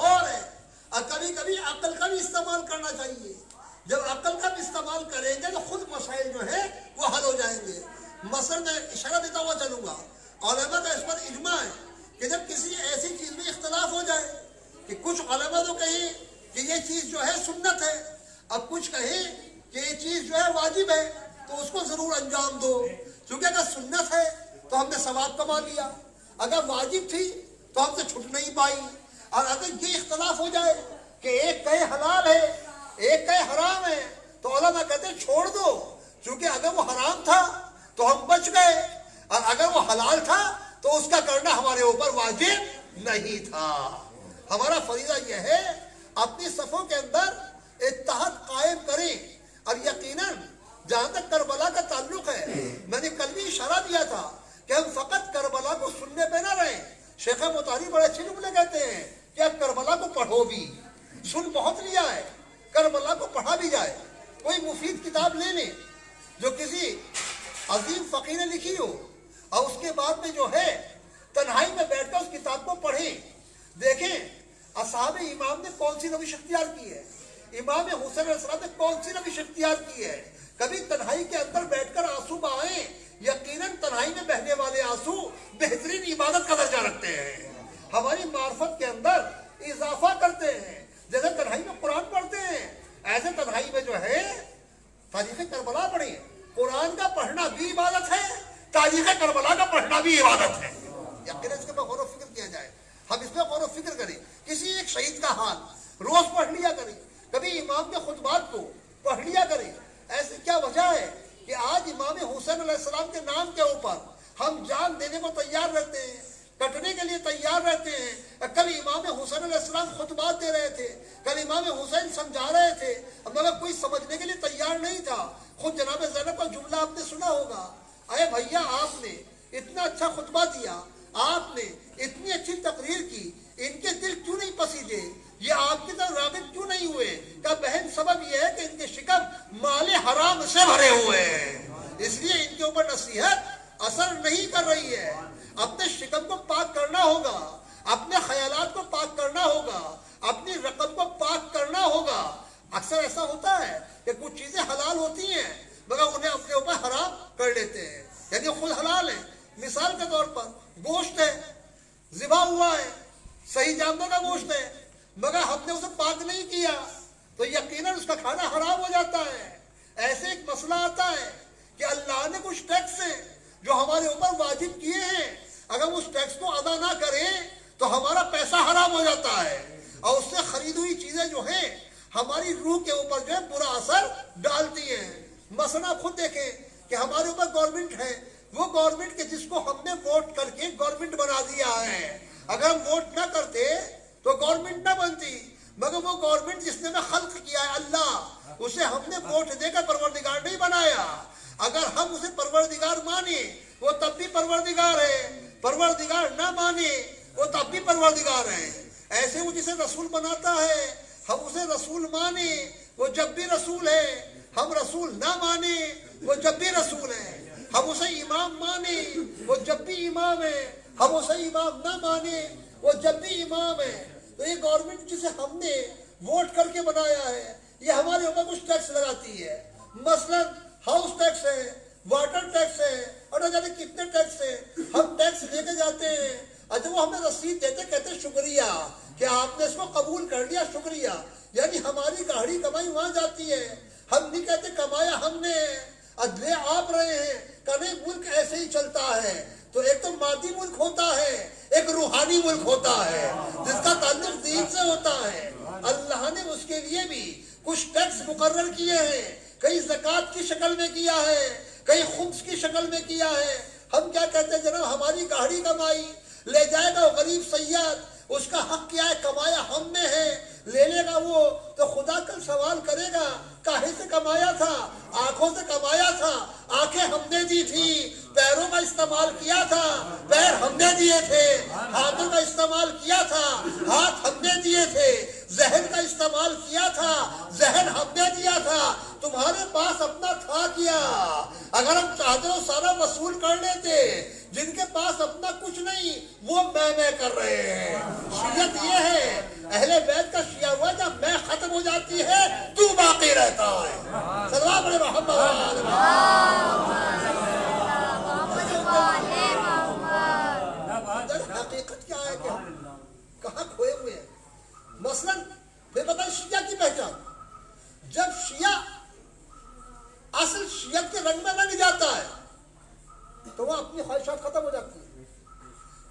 اور ہے۔ اور کبھی کبھی عقل کا بھی استعمال کرنا چاہیے۔ جب عقل کا بھی استعمال کریں گے تو خود مسائل جو ہے وہ حل ہو جائیں گے۔ مثلا میں اشارہ دیتا ہوا چلوں گا، علماء کا اس پر اجماع ہے کہ جب کسی ایسی چیز میں اختلاف ہو جائے کہ کچھ علماء تو کہیں کہ یہ چیز جو ہے سنت ہے، اب کچھ کہیں کہ یہ چیز جو ہے واجب ہے، تو اس کو ضرور انجام دو، کیونکہ اگر سنت ہے تو ہم نے ثواب کما لیا، اگر واجب تھی تو ہم سے چھٹ نہیں پائی۔ اور اگر یہ اختلاف ہو جائے کہ ایک کہے حلال ہے ایک کہے حرام ہے تو علماء کہتے ہیں چھوڑ دو، کیونکہ اگر وہ حرام تھا تو ہم بچ گئے اور اگر وہ حلال تھا تو اس کا کرنا ہمارے اوپر واجب نہیں تھا۔ ہمارا فریضہ یہ ہے اپنی صفوں کے اندر اتحاد قائم کریں۔ اور یقیناً جہاں تک کربلا کا تعلق ہے، میں نے کل بھی اشارہ دیا تھا کہ ہم فقط کربلا کو سننے پہ نہ رہیں۔ شیخ مطہری بڑے اچھے جملے کہتے ہیں کہ اب کربلا کو پڑھو بھی، سن بہت لیا ہے، کربلا کو پڑھا بھی جائے۔ کوئی مفید کتاب لے لیں جو کسی عظیم فقیر نے لکھی ہو اور اس کے بعد میں جو ہے تنہائی میں بیٹھ کر اس کتاب کو پڑھیں، دیکھیں اصحاب امام نے کون سی روش اختیار کی ہے، امام حسین علیہ السلام نے کون سی روش اختیار کی ہے۔ کبھی تنہائی کے اندر بیٹھ کر آنسو بہائیں، یقیناً تنہائی میں بہنے والے آنسو بہترین عبادت کا درجہ رکھتے ہیں، ہماری معرفت کے اندر اضافہ کرتے ہیں۔ جیسے تنہائی میں قرآن پڑھتے ہیں ایسے تنہائی میں جو ہے تاریخ کربلا پڑھیں۔ قرآن کا پڑھنا بھی عبادت ہے، تاریخ کربلا کا پڑھنا بھی عبادت ہے۔ یقیناً اس کے اوپر غور و فکر کیا جائے، ہم اس میں غور و فکر کریں۔ کسی ایک شہید کا حال روز پڑھ لیا کریں، کبھی امام کے خطبات کو پڑھ لیا کریں۔ ایسی کیا وجہ ہے کہ آج امام حسین علیہ السلام کے نام کے اوپر ہم جان دینے کو تیار رہتے ہیں، کٹنے کے لیے تیار رہتے ہیں۔ کل امام حسین علیہ السلام خطبات دے رہے تھے، کل امام حسین سمجھا رہے تھے، مگر کوئی سمجھنے کے لیے تیار نہیں تھا۔ خود جناب زینب کا جملہ آپ نے سنا ہوگا، اے بھیا آپ نے اتنا اچھا خطبہ دیا، آپ نے اتنی اچھی تقریر کی، ان کے دل کیوں نہیں پسیجے، یہ آپ کی طرف راغب کیوں نہیں ہوئے؟ کہ بہن سبب یہ ہے کہ ان کے شکم مال حرام سے بھرے ہوئے ہیں، اس لیے ان کے اوپر نصیحت اثر نہیں کر رہی ہے۔ اپنے شکم کو پاک کرنا ہوگا، اپنے خیالات کو پاک کرنا ہوگا، اپنی رقم کو پاک کرنا ہوگا۔ اکثر ایسا ہوتا ہے کہ کچھ چیزیں حلال ہوتی ہیں مگر انہیں اپنے اوپر حرام کر لیتے ہیں، یعنی خود حلال ہے۔ مثال کے طور پر گوشت ہے، ذبح ہوا ہے، صحیح جانور کا گوشت ہے، مگر ہم نے اسے پاک نہیں کیا تو یقیناً اس کا کھانا حرام ہو جاتا ہے۔ ایسے ایک مسئلہ آتا ہے کہ اللہ نے کچھ ٹیکس ہیں جو ہمارے اوپر واجب کیے ہیں، اگر اس ٹیکس کو ادا نہ کریں تو ہمارا پیسہ حرام ہو جاتا ہے، اور اس سے خرید ہوئی چیزیں جو ہیں ہماری روح کے اوپر جو ہے برا اثر ڈالتی ہیں۔ مثلا خود دیکھیں کہ ہمارے اوپر گورنمنٹ ہے، وہ گورنمنٹ کے جس کو ہم نے ووٹ کر کے گورنمنٹ بنا دیا ہے، اگر ہم ووٹ نہ کرتے تو گورنمنٹ نہ بنتی، مگر وہ گورنمنٹ جس نے میں خلق کیا ہے اللہ، اسے ہم نے ووٹ دے کر پروردگار نہیں بنایا۔ اگر ہم اسے پروردگار مانے وہ تب بھی پروردگار ہے، پروردگار نہ مانے وہ تب بھی پروردگار ہے۔ ایسے وہ جسے رسول بناتا ہے ہم اسے رسول مانے وہ جب بھی رسول ہے، ہم رسول نہ مانے وہ جب بھی رسول ہے۔ ہم اسے امام مانے وہ جب بھی امام ہے، ہم اسے امام نہ مانے وہ جب بھی امام ہے۔ تو یہ گورنمنٹ جسے ہم نے ووٹ کر کے بنایا ہے یہ ہمارے اوپر کچھ ٹیکس لگاتی ہے، مثلا ہاؤس ٹیکس ہے، واٹر ٹیکس ہے، اور نہ جانے کتنے ٹیکس ہیں۔ ہم ٹیکس لے کے جاتے ہیں اور جب وہ ہمیں رسید دیتے کہتے ہیں شکریہ کہ آپ نے اس کو قبول کر لیا، شکریہ، یعنی ہماری گاڑی کمائی وہاں جاتی ہے۔ ہم نہیں کہتے کمایا ہم نے لے آپ رہے ہیں، کہ نہیں ملک ایسے ہی چلتا ہے۔ تو ایک تو مادی ملک ہوتا ہے، ایک روحانی ملک ہوتا ہے جس کا تعلق دین سے ہوتا ہے۔ اللہ نے اس کے لیے بھی کچھ ٹیکس مقرر کیے ہیں، کئی زکوٰۃ کی شکل میں کیا ہے، کئی خمس کی شکل میں کیا ہے۔ ہم کیا کہتے ہیں جناب ہماری گاڑی کمائی لے جائے گا وہ غریب سیاد، اس کا حق کیا ہے؟ کمایا ہم نے ہے، لے لے گا وہ تو خدا کل سوال کرے گا کاہے سے کمایا تھا؟ آنکھوں سے کمایا تھا، آنکھیں ہم نے دی تھی، پیروں کا استعمال کیا تھا، پیر ہم نے دیے تھے، ہاتھوں کا استعمال کیا تھا، ہاتھ ہم نے دیے تھے، ذہن کا استعمال کیا تھا، ذہن ہم نے دیا تھا۔ تمہارے پاس اپنا تھا کیا؟ اگر ہم چاہتے ہو سارا وصول کر لیتے۔ جن کے پاس اپنا کچھ نہیں وہ میں کر رہے ہیں۔ شیعت یہ ہے، اہل بیت کا شیعہ ہوا جب میں ختم ہو جاتی ہے تو باقی رہتا ہے۔ صلوات علی محمد۔ حقیقت کیا ہے کہ ہم کہاں کھوئے ہوئے ہیں؟ مثلا پھر بتائیں شیعہ کی پہچان، جب شیعہ اصل شیعت کے رنگ میں رنگ جاتا ہے تو وہ اپنی خواہشات ختم ہو جاتی ہیں۔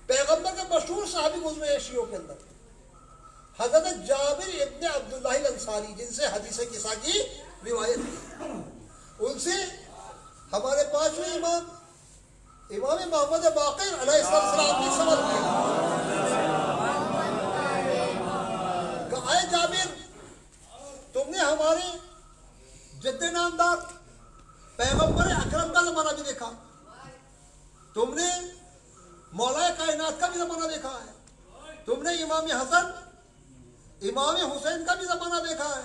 پیغمبر کے مشہور صحابی گزرے ہیں شیعوں کے اندر، حضرت جابر ابن عبداللہ الانصاری، جن سے حدیث قصہ کی روایت ہے۔ ان سے ہمارے پانچویں امام محمد باقر علیہ السلام نے سوال کیا کہ اے جابر، تم نے ہمارے جد نامدار پیغمبر اکرم کا زمانہ بھی دیکھا، تم نے مولا کائنات کا بھی زمانہ دیکھا ہے، تم نے امام حسن امام حسین کا بھی زمانہ دیکھا ہے،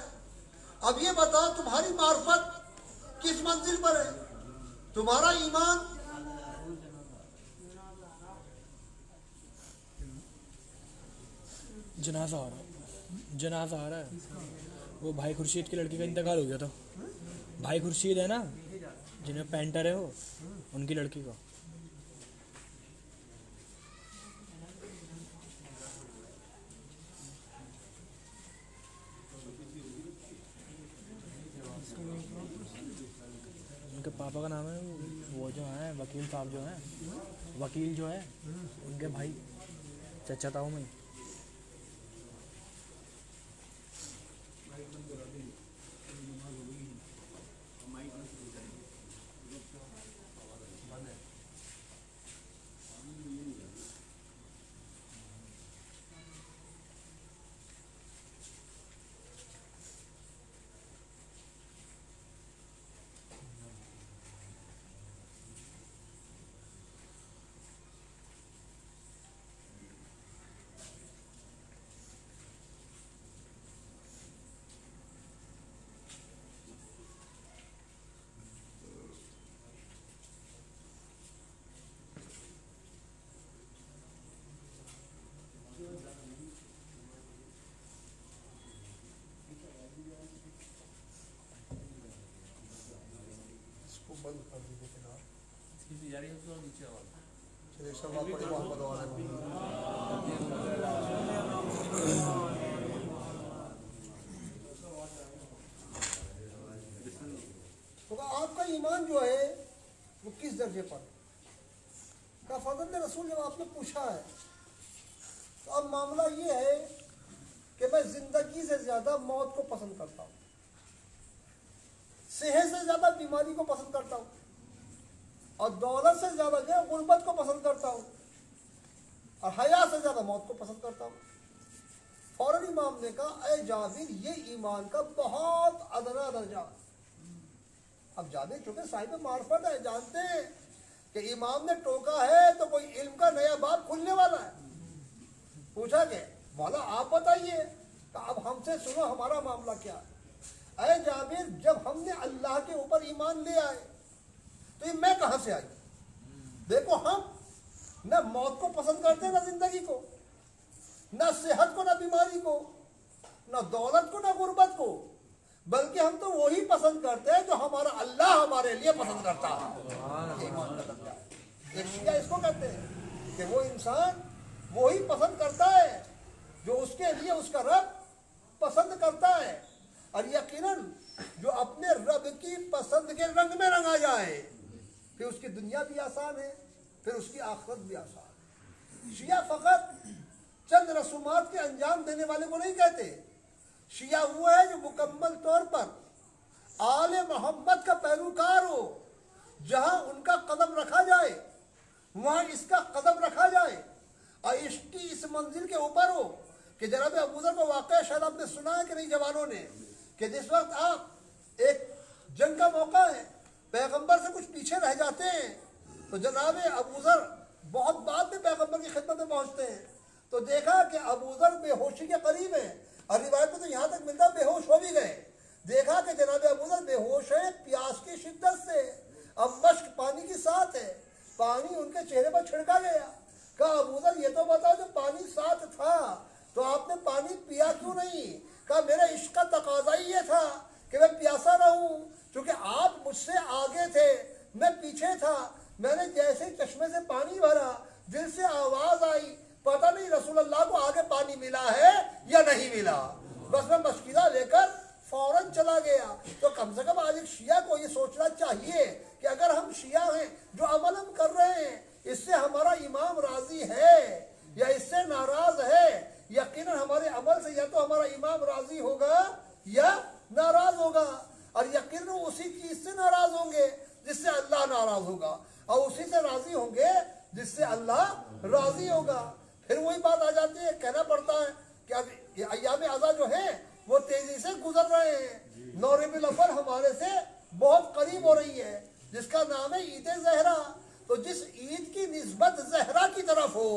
اب یہ بتاؤ تمہاری معرفت کس منزل پر ہے؟ تمہارا ایمان جنازہ آ رہا ہے۔ وہ بھائی خورشید کی لڑکی کا انتقال ہو گیا تھا۔ بھائی خورشید ہے نا جنہیں پینٹر ہے، وہ ان کی لڑکی کا۔ ان کے پاپا کا نام ہے وہ جو ہیں وکیل صاحب، جو ہیں وکیل جو ہے ان کے بھائی چچا تاؤ میں۔ بند کر دیجیے کنار چلیے شما پڑی محمد والے تو آپ کا ایمان جو ہے وہ کس درجے پر کا فضل رسول جب آپ نے پوچھا ہے تو اب معاملہ یہ ہے کہ میں زندگی سے زیادہ موت کو پسند کرتا ہوں، صحت سے زیادہ بیماری کو پسند کرتا ہوں، اور دولت سے زیادہ جو ہے غربت کو پسند کرتا ہوں، اور حیا سے زیادہ موت کو پسند کرتا ہوں۔ فوراً امام نے کہا اے جابر، یہ ایمان کا بہت ادنا درجہ، اب جانے چکے صاحب معرفت ہے، جانتے ہیں کہ امام نے ٹوکا ہے تو کوئی علم کا نیا باب کھلنے والا ہے. پوچھا کہ مولا آپ بتائیے، کہ اب ہم سے سنو ہمارا معاملہ کیا ہے. اے جابر، جب ہم نے اللہ کے اوپر ایمان لے آئے تو یہ میں کہاں سے آئی؟ دیکھو ہم نہ موت کو پسند کرتے نہ زندگی کو، نہ صحت کو نہ بیماری کو، نہ دولت کو نہ غربت کو، بلکہ ہم تو وہی پسند کرتے ہیں جو ہمارا اللہ ہمارے لیے پسند کرتا ہے. یہ ایمان کا درجہ ہے. ایک شیعہ اس کو کہتے ہیں کہ وہ انسان وہی پسند کرتا ہے جو اس کے لیے اس کا رب پسند کرتا ہے. اور یقیناً جو اپنے رب کی پسند کے رنگ میں رنگا جائے پھر اس کی دنیا بھی آسان ہے، پھر اس کی آخرت بھی آسان ہے. شیعہ فقط چند رسومات کے انجام دینے والے کو نہیں کہتے. شیعہ وہ ہے جو مکمل طور پر آل محمد کا پیروکار ہو. جہاں ان کا قدم رکھا جائے وہاں اس کا قدم رکھا جائے، اور عشق کی اس منزل کے اوپر ہو کہ جناب ابوذر کو واقعہ شاید آپ نے سنا ہے کہ نہیں جوانوں نے، کہ جس وقت آپ ایک جنگ کا موقع ہے، پیغمبر سے کچھ پیچھے رہ جاتے ہیں تو جناب ابوذر بہت بعد میں پیغمبر کی خدمت میں پہنچتے ہیں، تو دیکھا کہ ابوذر بے ہوشی کے قریب ہے، اور روایت میں تو یہاں تک ملتا بے ہوش ہو بھی گئے. دیکھا کہ جناب ابوذر بے ہوش ہے پیاس کی شدت سے، اب مشک پانی کی ساتھ ہے، پانی ان کے چہرے پر چھڑکا گیا. کہا ابوذر یہ تو بتاؤ جو پانی ساتھ تھا تو آپ نے پانی پیا کیوں نہیں؟ کہا میرے عشق کا تقاضا ہی یہ تھا کہ میں پیاسا رہوں، چونکہ آپ مجھ سے آگے تھے میں پیچھے تھا. میں نے جیسے چشمے سے پانی بھرا دل سے آواز آئی، پتہ نہیں رسول اللہ کو آگے پانی ملا ہے یا نہیں ملا، بس میں مشکلہ لے کر فوراً چلا گیا. تو کم سے کم آج ایک شیعہ کو یہ سوچنا چاہیے کہ اگر ہم شیعہ ہیں جو عمل ہم کر رہے ہیں اس سے ہمارا امام راضی ہے یا اس سے ناراض ہے. یقیناً ہمارے عمل سے یا تو ہمارا امام راضی ہوگا یا ناراض ہوگا، اور یقیناً اسی چیز سے ناراض ہوں گے جس سے اللہ ناراض ہوگا، اور اسی سے راضی ہوں گے جس سے اللہ راضی ہوگا. پھر وہی بات آ جاتی ہے، کہنا پڑتا ہے کہ اب یہ ایام عزا جو ہیں وہ تیزی سے گزر رہے ہیں. 9 ربیع الاول ہمارے سے بہت قریب ہو رہی ہے جس کا نام ہے عید زہرا. تو جس عید کی نسبت زہرا کی طرف ہو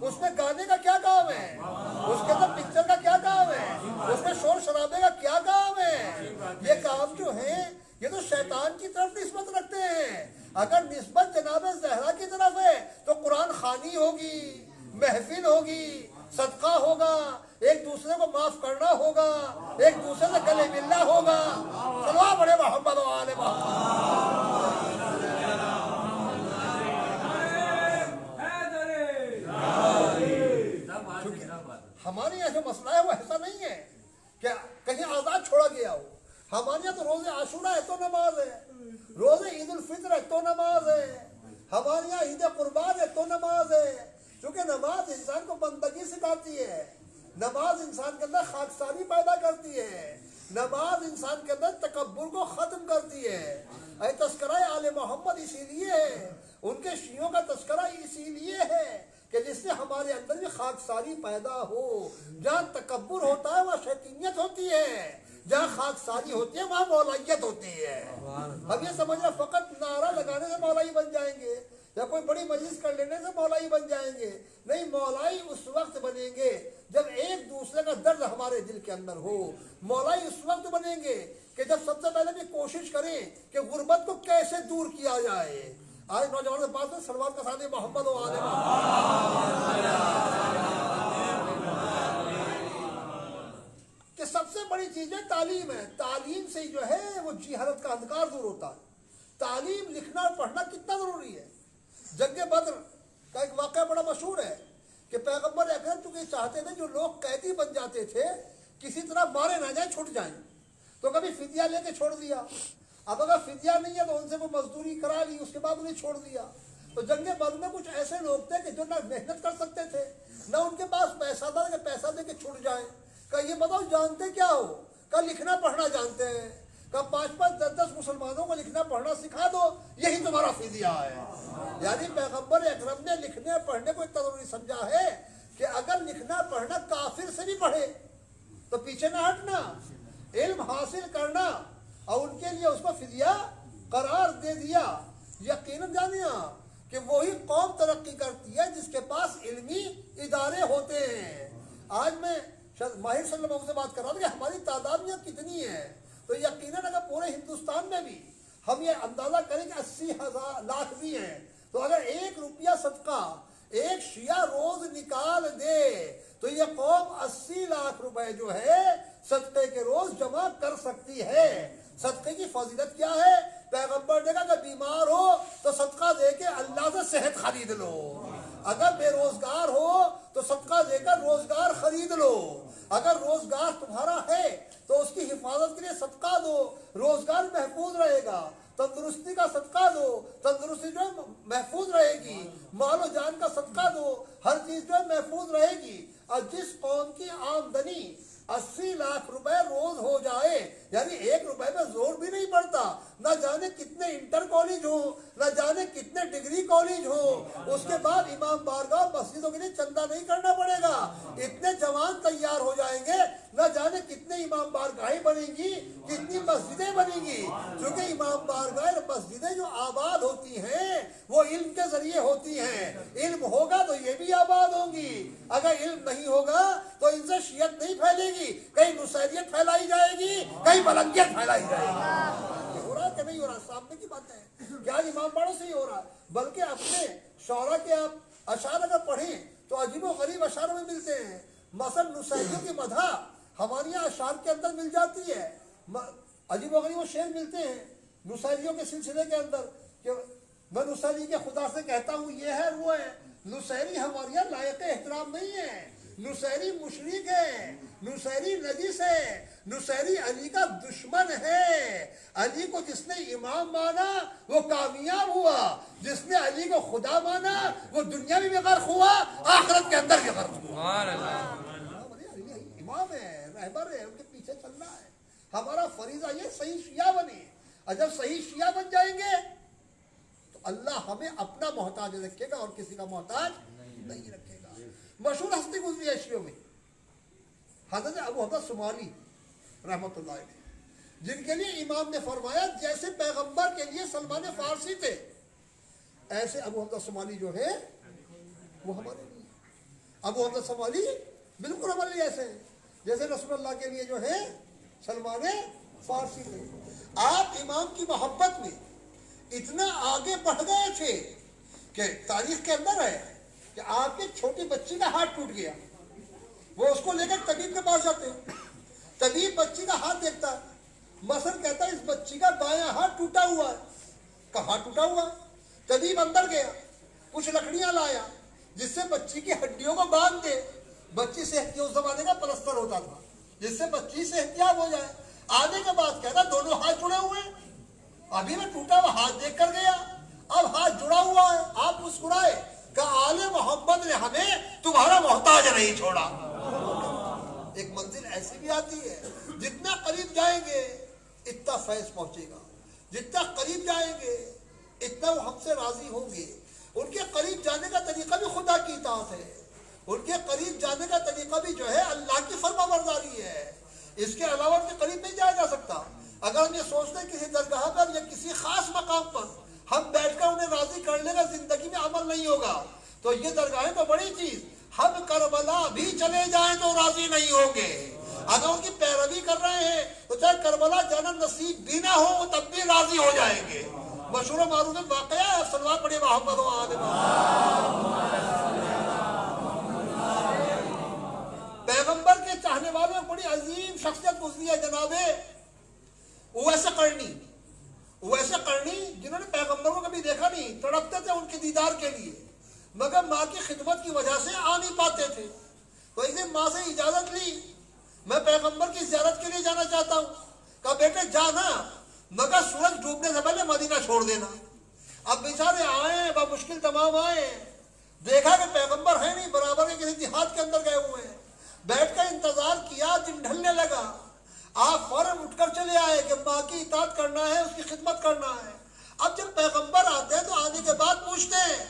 اس میں گانے کا کیا کام ہے، اس کے اندر پکچر کا کیا کام ہے، اس میں شور شرابے کا کیا کام ہے. یہ کام جو ہیں یہ تو شیطان کی طرف نسبت رکھتے ہیں. اگر نسبت جناب زہرا کی طرف ہے تو قرآن خوانی ہوگی، محفل ہوگی، صدقہ ہوگا، ایک دوسرے کو معاف کرنا ہوگا، ایک دوسرے سے گلے ملنا ہوگا. چلو بڑے محمد و آل محمد. ہمارے یہاں جو مسئلہ ہے وہ ایسا نہیں ہے کہ کہیں آزاد چھوڑا گیا ہو. ہمارے یہاں تو روز عاشورہ ہے تو نماز ہے، روز عید الفطر ہے تو نماز ہے، ہمارے یہاں عید قربان ہے تو نماز ہے. چونکہ نماز انسان کو بندگی سکھاتی ہے، نماز انسان کے اندر خاکساری پیدا کرتی ہے، نماز انسان کے اندر تکبر کو ختم کرتی ہے. اے تذکرہ آل محمد اسی لیے ہے، ان کے شیعوں کا تذکرہ اسی لیے ہے کہ جس سے ہمارے اندر بھی خاکساری پیدا ہو. جہاں تکبر ہوتا ہے وہاں شیطینیت ہوتی ہے، جہاں خاکساری ہوتی ہے وہاں مولائیت ہوتی ہے. ہم یہ سمجھ رہے فقط نعرہ لگانے سے مولائی بن جائیں گے یا کوئی بڑی مجلس کر لینے سے مولائی بن جائیں گے. نہیں، مولائی اس وقت بنیں گے جب ایک دوسرے کا درد ہمارے دل کے اندر ہو. مولائی اس وقت بنیں گے کہ جب سب سے پہلے بھی کوشش کریں کہ غربت کو کیسے دور کیا جائے. آج نوجوان کے پاس میں سلوات کا ساتھ محمد و آل کہ سب سے بڑی چیز ہے تعلیم ہے. تعلیم سے جو ہے وہ جہالت کا اندھکار دور ہوتا ہے. تعلیم لکھنا اور پڑھنا کتنا ضروری ہے. جنگ بدر کا ایک واقعہ بڑا مشہور ہے کہ پیغمبر اکرم چونکہ چاہتے تھے جو لوگ قیدی بن جاتے تھے کسی طرح مارے نہ جائیں، چھوٹ جائیں، تو کبھی فدیہ لے کے چھوڑ دیا. اب اگر فدیہ نہیں ہے تو ان سے وہ مزدوری کرا لی، اس کے بعد انہیں چھوڑ دیا. تو جنگ بدر میں کچھ ایسے لوگ تھے کہ جو نہ محنت کر سکتے تھے نہ ان کے پاس پیسہ تھا کہ پیسہ دے کے چھوٹ جائیں. کہ یہ بتاؤ جانتے کیا ہو؟ کہ لکھنا پڑھنا جانتے ہیں. کہ 5-5 10-10 مسلمانوں کو لکھنا پڑھنا سکھا دو، یہی تمہارا فدیہ ہے. یعنی پیغمبر اکرم نے لکھنے پڑھنے کو اتنا ضروری سمجھا ہے کہ اگر لکھنا پڑھنا کافر سے بھی پڑھے تو پیچھے نہ ہٹنا، علم حاصل کرنا اور ان کے لیے اس کو فدیہ قرار دے دیا، یقیناً جانیا کہ وہی قوم ترقی کرتی ہے جس کے پاس علمی ادارے ہوتے ہیں۔ آج میں ماہر صلی اللہ علیہ وسلم سے بات کر رہا تھا کہ ہماری تعداد میں کتنی ہے، تو یقیناً اگر پورے ہندوستان میں بھی ہم یہ اندازہ کریں کہ 80,000 لاکھ بھی ہیں، تو اگر 1 روپیہ صدقہ ایک شیعہ روز نکال دے تو یہ قوم 80 لاکھ روپے جو ہے صدقے کے روز جمع کر سکتی ہے۔ صدقے کی فضیلت کیا ہے؟ پیغمبر نے کہا کہ بیمار ہو تو صدقہ دے کے اللہ سے صحت خرید لو، اگر بے روزگار ہو تو صدقہ دے کر روزگار خرید لو، اگر روزگار تمہارا ہے تو اس کی حفاظت کے لیے صدقہ دو، روزگار محفوظ رہے گا۔ تندرستی کا صدقہ دو، تندرستی جو ہے محفوظ رہے گی۔ مال و جان کا صدقہ دو، ہر چیز جو ہے محفوظ رہے گی۔ اور جس قوم کی آمدنی 80 لاکھ روپے روز ہو جائے، یعنی 1 روپے میں زور بھی نہیں پڑتا، نہ جانے کتنے انٹر کالج ہو، نہ جانے کتنے ڈگری کالج ہو، اس کے بعد امام بارگاہ مسجدوں کے لیے چندہ نہیں کرنا پڑے گا، اتنے جوان تیار ہو جائیں گے، نہ جانے کتنے امام بارگاہیں بنیں گی، کتنی مسجدیں بنیں گی، کیونکہ امام بارگاہ مسجدیں جو آباد ہوتی ہیں وہ علم کے ذریعے ہوتی ہیں۔ علم ہوگا تو یہ بھی آباد ہوں گی، اگر علم نہیں ہوگا تو ان سے شیعت نہیں پھیلے گی، کہیں نصیریت پھیلائی جائے گی، کہیں بلنگیت پھیلائی جائے گی۔ ہو رہا کہ نہیں ہو رہا؟ سامنے کی بات ہے، کیا امام باڑوں سے ہی ہو رہا، بلکہ اپنے شعراء کے آپ اشعار اگر پڑھیں تو عجیب و غریب اشعار میں ملتے ہیں۔ مثلا نصیریوں کی مدح ہمارے یہاں اشعار کے اندر مل جاتی ہے، عجیب و غریب وہ شعر ملتے ہیں نصیریوں کے سلسلے کے اندر کہ میں نصیری کے خدا سے کہتا ہوں یہ ہے وہ ہے۔ نصیری ہمارے یہاں لائق احترام نہیں ہے، نصیری مشرک ہے، نصیری نجس ہے، نصیری علی کا دشمن ہے۔ علی کو جس نے امام مانا وہ کامیاب ہوا، جس نے علی کو خدا مانا وہ دنیا میں بھی غرق ہوا، آخرت کے اندر بھی غرق ہوا۔ امام ہے، رہبر ہے، ان کے پیچھے چلنا ہے۔ ہمارا فریضہ یہ صحیح شیعہ بنے، اور جب صحیح شیعہ بن جائیں گے تو اللہ ہمیں اپنا محتاج رکھے گا اور کسی کا محتاج نہیں رکھے گا۔ مشہور ہستی گزری ہے شیعوں میں حضرت ابو حمزہ شمالی رحمۃ اللہ علیہ، جن کے لیے امام نے فرمایا جیسے پیغمبر کے لیے سلمان فارسی تھے ایسے ابو حمزہ شمالی جو ہے وہ ہمارے لیے، ابو حمزہ شمالی بالکل ہمارے لیے ایسے ہیں جیسے رسول اللہ کے لیے جو ہے سلمان فارسی تھے۔ آپ امام کی محبت میں اتنا آگے بڑھ گئے تھے کہ تاریخ کے اندر ہے کہ آپ کی چھوٹی بچی کا ہاتھ ٹوٹ گیا، وہ اس کو لے کر طبیب کے پاس جاتے ہیں، طبیب بچی کا ہاتھ دیکھتا ہے، مثلا کہتا ہے اس بچی کا بایاں ہاتھ ٹوٹا ہوا ہے، کہاں ٹوٹا ہوا ہے؟ طبیب اندر گیا، کچھ لکڑیاں لایا جس سے بچی کی ہڈیوں کو باندھ دے، بچی صحت اس زمانے کا پلستر ہوتا تھا جس سے بچی صحتیاب ہو جائے۔ آنے کے بعد کہتا دونوں ہاتھ جڑے ہوئے ہیں، ابھی میں ٹوٹا ہوا ہاتھ دیکھ کر گیا، اب ہاتھ جڑا ہوا ہے۔ آپ مسکرائے کہ آل محمد نے ہمیں تمہارا محتاج نہیں چھوڑا۔ ایک منزل ایسی بھی آتی ہے جتنا قریب جائیں گے اتنا فیض پہنچے گا، جتنا قریب جائیں گے اتنا وہ ہم سے راضی ہوں گے۔ ان کے قریب جانے کا طریقہ بھی خدا کی اطاعت ہے، ان کے قریب جانے کا طریقہ بھی جو ہے اللہ کی فرما برداری ہے، اس کے علاوہ ان کے قریب نہیں جایا جا سکتا۔ اگر ہم یہ سوچتے ہیں کسی درگاہ پر یا کسی خاص مقام پر ہم بیٹھ کر انہیں راضی کر لیں گے زندگی میں عمل نہیں ہوگا، تو یہ درگاہیں تو بڑی چیز، ہم کربلا بھی چلے جائیں تو راضی نہیں ہوں گے۔ اگر ان کی پیروی کر رہے ہیں تو چاہے کربلا جانا نصیب بھی نہ ہو تب بھی راضی ہو جائیں گے۔ مشہور و معروف واقعہ ہے، صلوات پڑھیے محمد و آل محمد۔ پیغمبر کے چاہنے والوں میں بڑی عظیم شخصیت گزری ہے جناب اویس قرنی۔ اویس قرنی جنہوں نے پیغمبر کو کبھی دیکھا نہیں، تڑپتے تھے ان کے دیدار کے لیے، مگر ماں کی خدمت کی وجہ سے آ نہیں پاتے تھے، تو اس نے ماں سے اجازت لی میں پیغمبر کی زیارت کے لیے جانا چاہتا ہوں۔ کہا بیٹے جانا مگر سورج ڈوبنے سے پہلے مدینہ چھوڑ دینا۔ اب بیچارے آئے بمشکل تمام آئے، دیکھا کہ پیغمبر ہے نہیں، برابر کے کسی دیہات کے اندر گئے ہوئے ہیں، بیٹھ کر انتظار کیا، دن ڈھلنے لگا، آپ فوراً اٹھ کر چلے آئے کہ ماں کی اطاعت کرنا ہے، اس کی خدمت کرنا ہے۔ اب جب پیغمبر آتے ہیں تو آنے کے بعد پوچھتے ہیں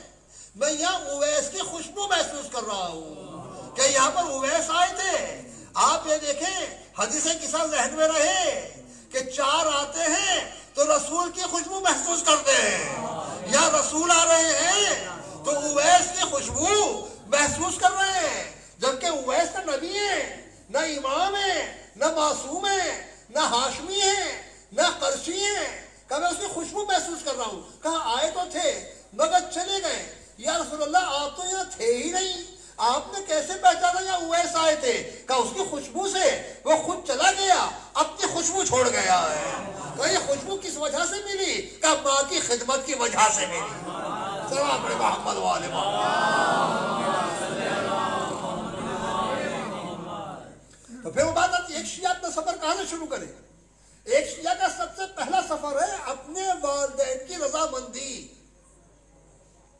میں یہاں اویس کی خوشبو محسوس کر رہا ہوں کہ یہاں پر اویس آئے تھے۔ آپ یہ دیکھیں حدیث قصہ ذہن میں رہے کہ 4 آتے ہیں تو تو رسول کی خوشبو محسوس کرتے ہیں، یا رسول آ رہے ہیں تو اویس کی خوشبو محسوس کر رہے ہیں، جبکہ اویس نہ نبی ہے، نہ امام ہے، نہ معصوم ہے، نہ ہاشمی ہے، نہ قرشی ہے۔ کہا میں اس کی خوشبو محسوس کر رہا ہوں۔ کہا آئے تو تھے مگر چلے گئے۔ یا رسول اللہ آپ تو یہاں تھے ہی نہیں، آپ نے کیسے پہچانا یا اویس آئے تھے؟ کہا اس کی خوشبو سے وہ خود چلا گیا، اپنی خوشبو چھوڑ گیا ہے۔ کہا یہ خوشبو کس وجہ سے ملی؟ کہا ماں کی خدمت کی وجہ سے ملی۔ سلام علیہ محمد والے تو پھر وہ بات آتی ہے ایک شیعہ اپنا سفر کہاں سے شروع کرے؟ ایک شیعہ کا سب سے پہلا سفر ہے اپنے والدین کی رضامندی،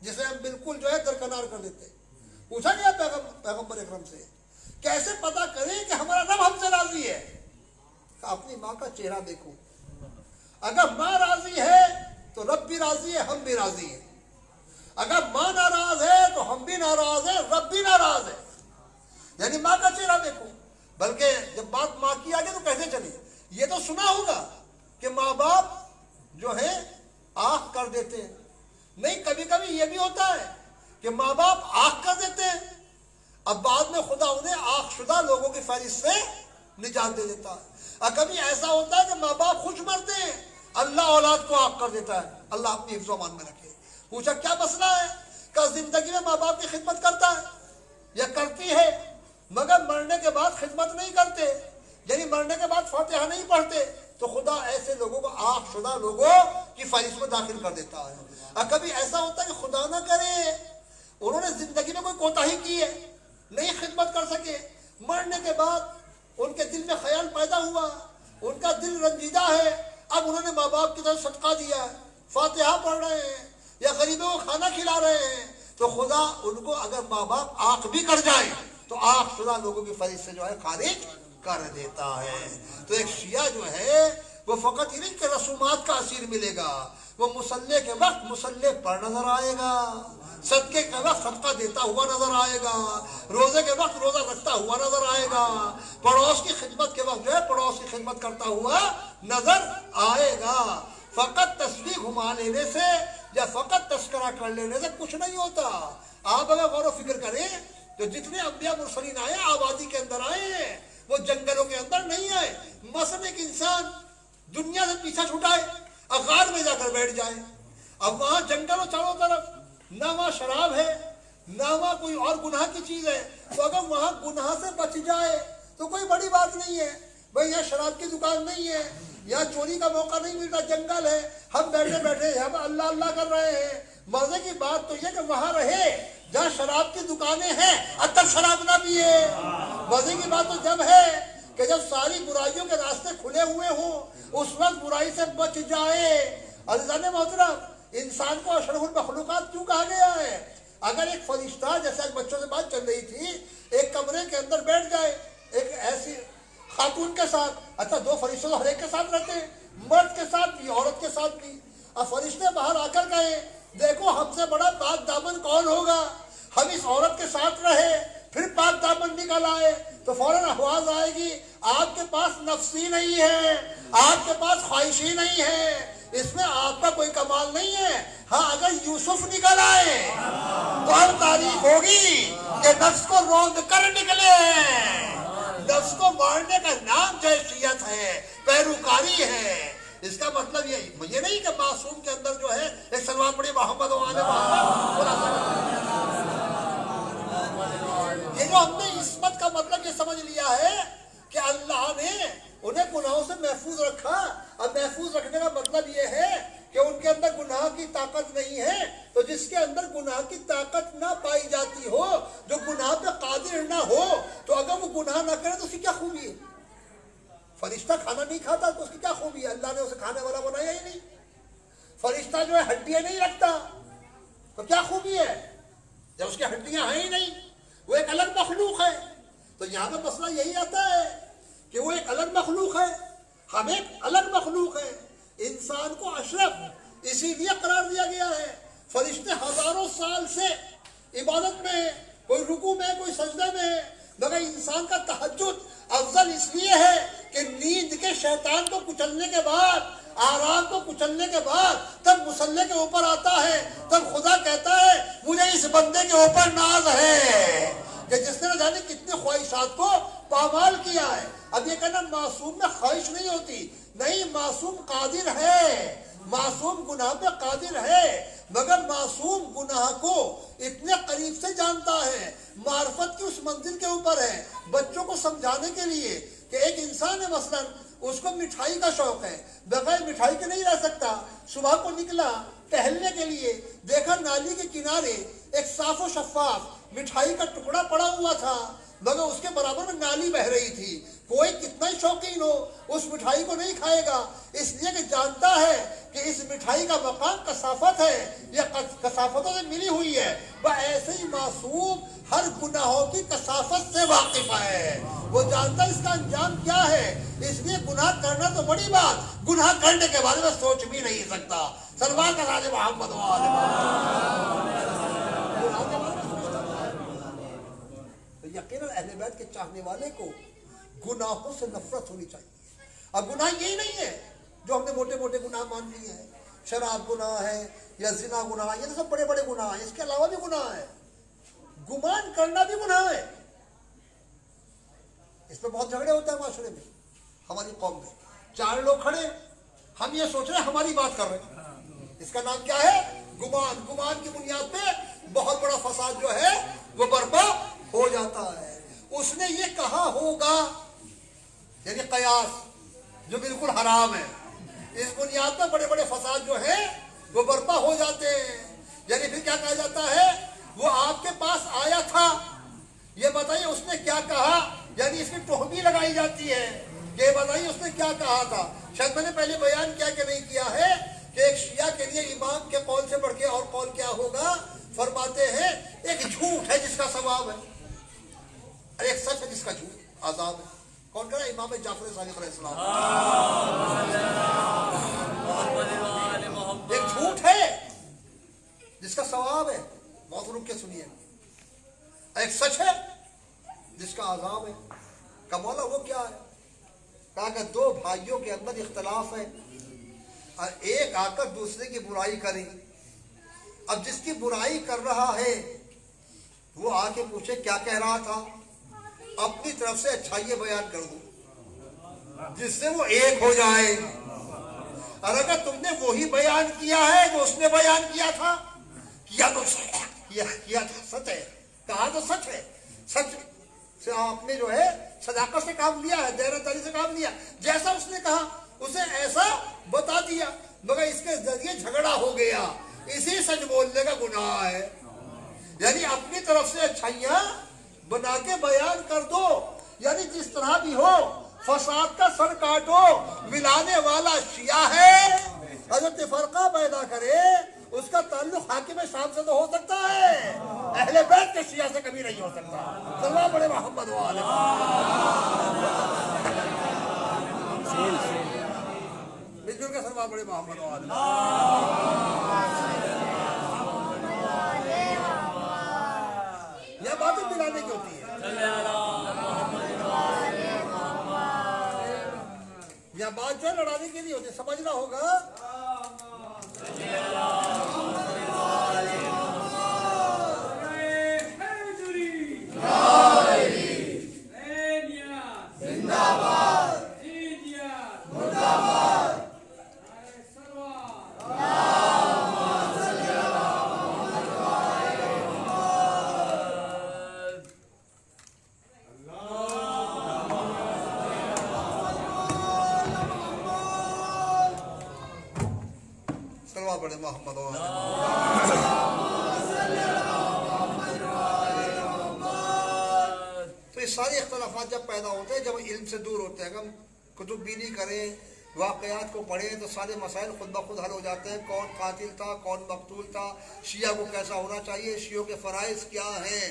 جسے ہم بالکل جو ہے درکنار کر دیتے ہیں۔ پوچھا گیا پیغمبر اکرم سے کیسے پتا کریں کہ ہمارا رب ہم سے راضی ہے؟ کہ اپنی ماں کا چہرہ دیکھو، اگر ماں راضی ہے تو رب بھی راضی ہے، ہم بھی راضی ہیں۔ اگر ماں ناراض ہے تو ہم بھی ناراض ہیں، رب بھی ناراض ہے۔ یعنی ماں کا چہرہ دیکھو۔ بلکہ جب بات ماں کی آگے تو کہتے چلے، یہ تو سنا ہوگا کہ ماں باپ جو ہے آنکھ کر دیتے ہیں۔ نہیں، کبھی کبھی یہ بھی ہوتا ہے کہ ماں باپ آنکھ کر دیتے ہیں، اب بعد میں خدا انہیں آنکھ شدہ لوگوں کی فہرست سے نجات دے دیتا ہے۔ اور کبھی ایسا ہوتا ہے کہ ماں باپ خوش مرتے ہیں، اللہ اولاد کو آنکھ کر دیتا ہے۔ اللہ اپنی حفظ و امان میں رکھے۔ پوچھا کیا مسئلہ ہے؟ کہ زندگی میں ماں باپ کی خدمت کرتا ہے یا کرتی ہے، مگر مرنے کے بعد خدمت نہیں کرتے، یعنی مرنے کے بعد فاتحہ نہیں پڑھتے، تو خدا ایسے لوگوں کو آنکھ شدہ لوگوں کی فہرست میں داخل کر دیتا ہے۔ اور کبھی ایسا ہوتا ہے کہ خدا نہ کرے انہوں نے زندگی میں کوئی کوتاہی کی ہے، نہیں خدمت کر سکے، مرنے کے بعد ان کے دل میں خیال پیدا ہوا، ان کا دل رنجیدہ ہے، اب انہوں نے ماں باپ کی طرف صدقہ دیا ہے، فاتحہ پڑھ رہے ہیں یا غریبوں کو کھانا کھلا رہے ہیں، تو خدا ان کو اگر ماں باپ آنکھ بھی کر جائے تو آنکھ شدہ لوگوں کی فہرست سے جو ہے خارج کر دیتا ہے۔ تو ایک شیعہ جو ہے وہ فقط یہ نہیں کہ رسومات کا اسیر ملے گا، وہ مصلی کے وقت مصلی پر نظر آئے گا، صدقے کے وقت صدقہ دیتا ہوا نظر آئے گا، روزے کے وقت روزہ رکھتا ہوا نظر آئے گا، پڑوس کی خدمت کے وقت جو ہے پڑوس کی خدمت کرتا ہوا نظر آئے گا۔ فقط تصویر گھما لینے سے یا فقط تذکرہ کر لینے سے کچھ نہیں ہوتا۔ آپ اگر غور و فکر کریں تو جتنے انبیاء مرسلین آئے آبادی کے اندر آئے ہیں، وہ جنگلوں کے اندر نہیں آئے۔ مثلا ایک انسان دنیا سے پیچھا چھٹائے اور غار میں جا کر بیٹھ جائے، اب وہاں جنگلوں چاروں طرف، نہ وہاں شراب ہے نہ وہاں کوئی اور گناہ کی چیز ہے، تو اگر وہاں گناہ سے بچ جائے تو کوئی بڑی بات نہیں ہے۔ بھائی یہاں شراب کی دکان نہیں ہے، یہاں چوری کا موقع نہیں ملتا، جنگل ہے، ہم بیٹھے بیٹھے یہاں پر اللہ اللہ کر رہے ہیں۔ مزے کی بات تو یہ کہ وہاں رہے جہاں شراب کی دکانیں ہیں اب تک شراب نہ پیے۔ مزے کی بات تو جب ہے کہ جب ساری برائیوں کے راستے کھلے ہوئے ہوں اس وقت برائی سے بچ جائے۔ عزیزان محترم، انسان کو اشرف المخلوقات کیوں کہا گیا ہے؟ اگر ایک فرشتہ، جیسے آج بچوں سے بات چل رہی تھی، ایک کمرے کے اندر بیٹھ جائے ایک ایسی خاتون کے ساتھ، اچھا دو فرشتے تو ہر ایک کے ساتھ رہتے ہیں، مرد کے ساتھ بھی عورت کے ساتھ بھی، اور فرشتے باہر آ کر کہے دیکھو ہم سے بڑا پاک دامن کون ہوگا، ہم اس عورت کے ساتھ رہے پھر پاک دامن نکل آئے، تو فوراً آواز آئے گی آپ کے پاس نفسی نہیں ہے، آپ کے پاس خواہشی نہیں ہے، اس میں آپ کا کوئی کمال نہیں ہے۔ ہاں اگر یوسف نکل آئے تو ہر تعریف ہوگی کہ نفس کو روند کر نکلے۔ نفس کو مارنے کا نام جیشیت ہے، پیروکاری ہے۔ اس کا مطلب یہ نہیں کہ معصوم کے اندر جو ہے ایک سلوات پڑھی محمد و آل محمد۔ یہ جو ہم نے عصمت کا مطلب یہ سمجھ لیا ہے کہ اللہ نے انہیں گناہوں سے محفوظ رکھا، اور محفوظ رکھنے کا مطلب یہ ہے کہ ان کے اندر گناہ کی طاقت نہیں ہے، تو جس کے اندر گناہ کی طاقت نہ پائی جاتی ہو، جو گناہ پہ قادر نہ ہو، تو اگر وہ گناہ نہ کرے تو اس کی کیا خوبی ہے؟ فرشتہ کھانا نہیں کھاتا تو اس کی کیا خوبی ہے؟ اللہ نے اسے کھانے والا بنایا ہی نہیں۔ فرشتہ جو ہے ہڈیاں نہیں رکھتا تو کیا خوبی ہے جب اس کی ہڈیاں ہیں ہی نہیں؟ وہ ایک الگ مخلوق ہے۔ تو یہاں پہ مسئلہ یہی آتا ہے کہ وہ ایک الگ مخلوق ہے، ہم ایک الگ مخلوق ہے۔ انسان کو اشرف اسی لیے قرار دیا گیا ہے۔ فرشتے ہزاروں سال سے عبادت میں، کوئی رکوع میں، کوئی سجدے میں، مگر انسان کا تہجد افضل اس لیے ہے کہ نیند کے شیطان کو کچلنے کے بعد آرام کو کچلنے کے بعد تب مسلح کے اوپر آتا ہے، تب خدا کہتا ہے مجھے اس بندے کے اوپر ناز ہے کہ جس نے نہ جانے کتنے خواہشات کو پامال کیا ہے۔ اب یہ کہنا معصوم میں خواہش نہیں ہوتی، نہیں، معصوم قادر ہے، معصوم گناہ پہ قادر ہے، مگر معصوم گناہ کو اتنے قریب سے جانتا ہے، معرفت کی اس منزل کے اوپر ہے۔ بچوں کو سمجھانے کے لیے کہ ایک انسان ہے، مثلا اس کو مٹھائی کا شوق ہے، بغیر مٹھائی کے نہیں رہ سکتا۔ صبح کو نکلا ٹہلنے کے لیے، دیکھا نالی کے کنارے ایک صاف و شفاف مٹھائی کا ٹکڑا پڑا ہوا تھا، مگر اس کے برابر میں نالی بہ رہی تھی۔ کوئی کتنا ہی شوقین ہو اس مٹھائی کو نہیں کھائے گا، اس لیے کہ جانتا ہے کہ اس مٹھائی کا مقام کثافت ہے، یہ کثافتوں سے ملی ہوئی ہے۔ وہ ایسے ہی معصوم ہر گناہوں کی کثافت سے واقف ہے، وہ جانتا ہے اس کا انجام کیا ہے، اس لیے گناہ کرنا تو بڑی بات، گناہ کرنے کے بارے میں سوچ بھی نہیں سکتا۔ سلمان کا راج محمد یقیناً اہل بیت کے چاہنے والے کو گناہوں سے نفرت ہونی چاہیے۔ اب گناہ یہی نہیں ہے جو ہم نے موٹے موٹے گناہ مان لیے ہیں، شراب گناہ ہے یا زنا گناہ ہے، یہ تو سب بڑے بڑے گناہ ہیں، اس کے علاوہ بھی گناہ ہے، گمان کرنا بھی گناہ ہے۔ اس پہ بہت جھگڑے ہوتے ہیں معاشرے میں، ہماری قوم میں چار لوگ کھڑے، ہم یہ سوچ رہے ہیں ہماری بات کر رہے ہیں، اس کا نام کیا ہے؟ گمان۔ گمان کی بنیاد پہ بہت بڑا فساد جو ہے وہ برپا ہو جاتا ہے۔ اس نے یہ کہا ہوگا، یعنی قیاس جو بالکل حرام ہے، اس بنیاد پر بڑے بڑے فساد جو ہیں وہ برپا ہو جاتے ہیں۔ یعنی پھر کیا کہا جاتا ہے؟ وہ آپ کے پاس آیا تھا، یہ بتائیے اس نے کیا کہا، یعنی اس کی تہمت لگائی جاتی ہے کہ بتائیے اس نے کیا کہا تھا۔ شاید میں نے پہلے بیان کیا کہ نہیں کیا ہے کہ ایک شیعہ کے لیے امام کے قول سے بڑھ کے اور قول کیا ہوگا؟ فرماتے ہیں ایک جھوٹ ہے جس کا ثواب ہے، اور ایک سچ ہے جس کا جھوٹ عذاب ہے۔ کون کہہ رہا ہے؟ امام جعفر صادق علیہ السلام۔ ایک جھوٹ ہے جس کا ثواب ہے، بہت رک کے سنیے، ایک سچ ہے جس کا عذاب ہے۔ کہ مولا وہ کیا ہے؟ کہا کہ دو بھائیوں کے اندر اختلاف ہے اور ایک آ کر دوسرے کی برائی کرے، اب جس کی برائی کر رہا ہے وہ آ کے پوچھے کیا کہہ رہا تھا، اپنی طرف سے اچھائیاں بیان کر دو جس سے وہ ایک ہو جائے، اور اگر تم نے وہی بیان کیا ہے جو اس نے بیان کیا تھا، کیا تو کیا تھا سچ ہے، کہا تو سچ ہے، سچ سے آپ نے جو ہے صداقت سے کام لیا ہے، دیانتداری سے کام لیا، جیسا اس نے کہا اسے ایسا بتا دیا، مگر اس کے ذریعے جھگڑا ہو گیا، اسی سچ بولنے کا گناہ ہے۔ یعنی اپنی طرف سے اچھائیاں بنا کے بیان کر دو، یعنی جس طرح بھی ہو فساد کا سر کاٹو، ملانے والا شیعہ ہے، اگر تفرقہ پیدا کرے اس کا تعلق حاکم شام سے تو ہو سکتا ہے، اہل بیت کے شیعہ سے کبھی نہیں ہو سکتا۔ صلوات بڑے محمد والے مل کے صلوات بڑے محمد والے۔ یہ باتیں ملانے کی ہوتی ہے، یہ بات جو لڑانے کی نہیں ہوتی، سمجھنا ہوگا۔ بڑے محمد تو یہ سارے اختلافات جب پیدا ہوتے ہیں، جب علم سے دور ہوتے ہیں، اگر ہم کتب بینی کریں، واقعات کو پڑھیں تو سارے مسائل خود بخود حل ہو جاتے ہیں۔ کون قاتل تھا، کون مقتول تھا، شیعہ کو کیسا ہونا چاہیے، شیعوں کے فرائض کیا ہیں۔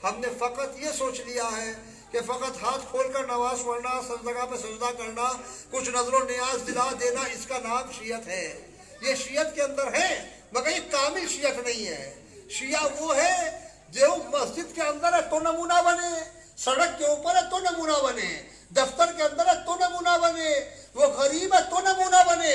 ہم نے فقط یہ سوچ لیا ہے کہ فقط ہاتھ کھول کر نماز پڑھنا، سجدہ پہ سجدہ کرنا، کچھ نظر و نیاز دلا دینا، اس کا نام شیعت ہے۔ یہ شیعت کے اندر ہے، مگر یہ کامل شیعت نہیں ہے۔ شیعہ وہ ہے جو مسجد کے اندر ہے تو نمونہ بنے، سڑک کے اوپر ہے تو نمونہ بنے، دفتر کے اندر ہے تو نمونہ بنے، وہ غریب ہے تو نمونہ بنے،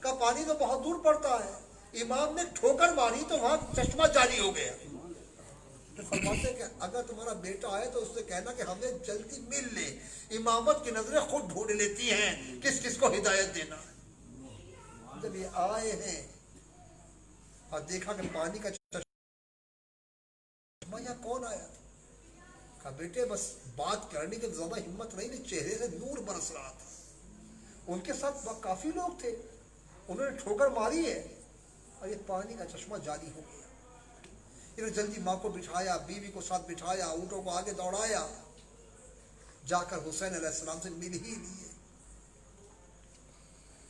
کہا پانی تو بہت دور پڑتا ہے۔ امام نے ٹھوکر ماری تو وہاں چشمہ جاری ہو گیا۔ تو فرماتے کہ اگر تمہارا بیٹا آئے تو اس سے کہنا کہ ہمیں جلدی مل لے۔ امامت کی نظریں خود ڈھونڈ لیتی ہیں کس کس کو ہدایت دینا ہے۔ جب یہ آئے ہیں اور دیکھا کہ پانی کا چشمہ، یہاں کون آیا؟ کہا بیٹے بس بات کرنے کی زیادہ ہمت نہیں، چہرے سے نور برس رہا تھا۔ ان کے ساتھ کافی لوگ تھے، انہوں نے ٹھوکر ماری ہے اور یہ پانی کا چشمہ جاری ہو گیا۔ انہوں نے جلدی ماں کو بٹھایا، بیوی کو ساتھ بٹھایا، اونٹوں کو آگے دوڑایا، جا کر حسین علیہ السلام سے مل ہی لیے۔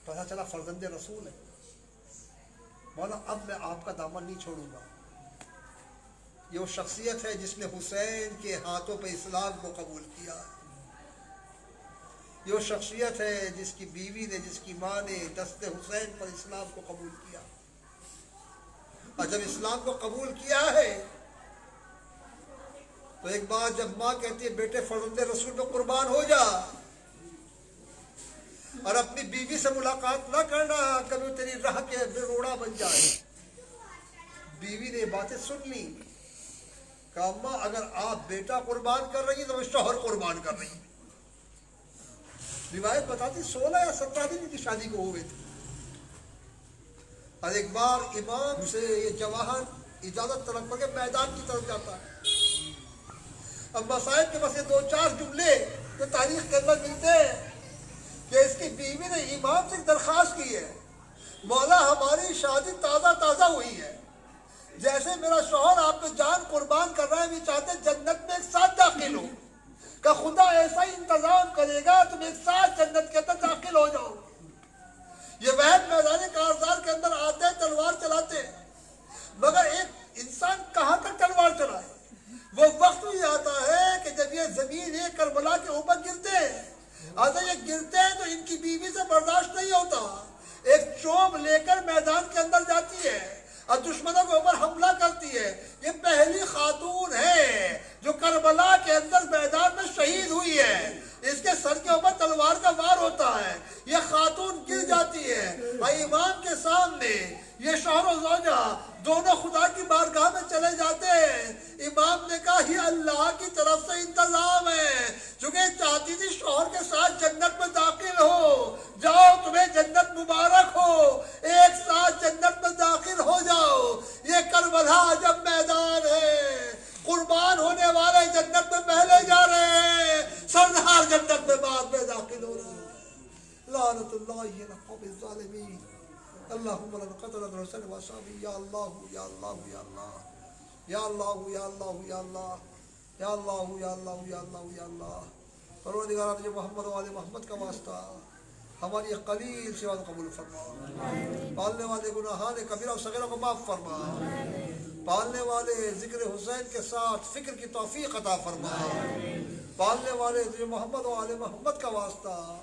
پتہ چلا فرزند رسول ہے۔ مولا اب میں آپ کا دامن نہیں چھوڑوں گا۔ یہ وہ شخصیت ہے جس نے حسین کے ہاتھوں پہ اسلام کو قبول کیا۔ یہ وہ شخصیت ہے جس کی بیوی نے، جس کی ماں نے دست حسین پر اسلام کو قبول کیا۔ اور جب اسلام کو قبول کیا ہے تو ایک بار جب ماں کہتی ہے بیٹے فرزند رسول میں قربان ہو جا اور اپنی بیوی سے ملاقات نہ کرنا، کبھی تیری راہ کے بے روڑا بن جائے۔ بیوی نے یہ باتیں سن لی کہ اماں اگر آپ بیٹا قربان کر رہی ہیں تو میں شوہر قربان کر رہی ہوں۔ روایت بتاتی 16 یا 17 دن کی شادی کو ہوئے تھے۔ اور ایک بار امام سے یہ جواہر اجازت طلب کر کے میدان کی طرف جاتا ہے۔ اب مسائل کے بس یہ 2-4 جملے جو تاریخ کے اندر ملتے ہیں کہ اس کی بیوی نے امام سے درخواست کی ہے، مولا ہماری شادی تازہ ہوئی ہے، جیسے میرا شوہر آپ پہ جان قربان کر رہا ہے، بھی چاہتے جنت میں ایک ساتھ داخل ہو، کہ خدا ایسا ہی انتظام کرے گا تم ایک ساتھ جنت کے اندر داخل ہو جاؤ۔ یہ وحد میدان کارزار کے اندر آتے ہیں، تلوار چلاتے ہیں، مگر ایک انسان کہاں تک تلوار چلائے؟ وہ وقت بھی آتا ہے کہ جب یہ زمین کربلا کے اوپر گرتے ہیں، اگر یہ گرتے ہیں تو ان کی بیوی سے برداشت نہیں ہوتا، ایک چوب لے کر میدان کے اندر جاتی ہے اور دشمنوں کے اوپر حملہ کرتی ہے۔ یہ پہلی خاتون ہے جو کربلا کے اندر میدان میں شہید ہوئی ہے، اس کے سر کے اوپر تلوار کا وار ہوتا ہے، یہ خاتون گر جاتی ہے اور امام کے سامنے یہ شوہر و زوجہ دونوں خدا کی بارگاہ میں چلے جاتے ہیں۔ امام نے کہا یہ اللہ کی طرف سے انتظام ہے، چونکہ چاہتی تھی شوہر کے ساتھ جنت میں داخل ہو، جاؤ تمہیں جنت مبارک ہو، ایک ساتھ جنت میں داخل ہو جاؤ۔ یہ کربلا جب میدان ہے، قربان ہونے والے جنت میں پہلے جا رہے ہیں، سردار جنت میں بعد میں داخل ہو رہے ہیں۔ لعنت اللہ علی القوم الظالمین۔ اللہم لنا قتل الرسول وصحابی، یا اللہ یا اللہ یا اللہ یا اللہ یا اللہ یا اللہ یا اللہ یا اللہ یا اللہ یا اللہ۔ پروردگار تجھے محمد و آل محمد کا واسطہ ہماری قلیل سوا قبول فرما، پالنے والے گناہان کبیرہ و صغیرہ کو معاف فرما، پالنے والے ذکر حسین کے ساتھ فکر کی توفیق عطا فرما، پالنے والے تجھے محمد و آل محمد کا واسطہ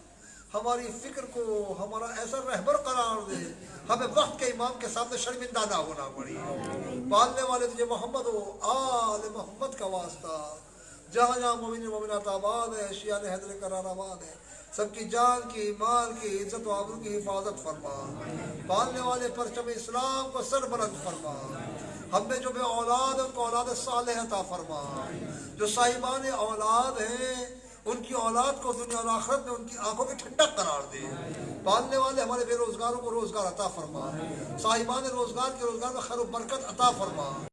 ہماری فکر کو ہمارا ایسا رہبر قرار دے، ہمیں وقت کے امام کے سامنے شرمندہ نہ ہونا پڑی۔ پالنے والے تجھے محمد و آل محمد کا واسطہ جہاں جہاں مومن مومنات آباد ہے، شیعہ حیدر کرار آباد ہے، سب کی جان کی، مال کی، عزت و آبرو کی حفاظت فرما، پالنے والے پرچم اسلام کو سربلند فرما، ہم میں جو بے اولاد ان کو اولاد صالح عطا فرما، جو صاحبان اولاد ہیں ان کی اولاد کو دنیا اور آخرت میں ان کی آنکھوں کی ٹھنڈک قرار دے، پالنے والے ہمارے بے روزگاروں کو روزگار عطا فرما، صاحبان روزگار کے روزگار میں خیر و برکت عطا فرما۔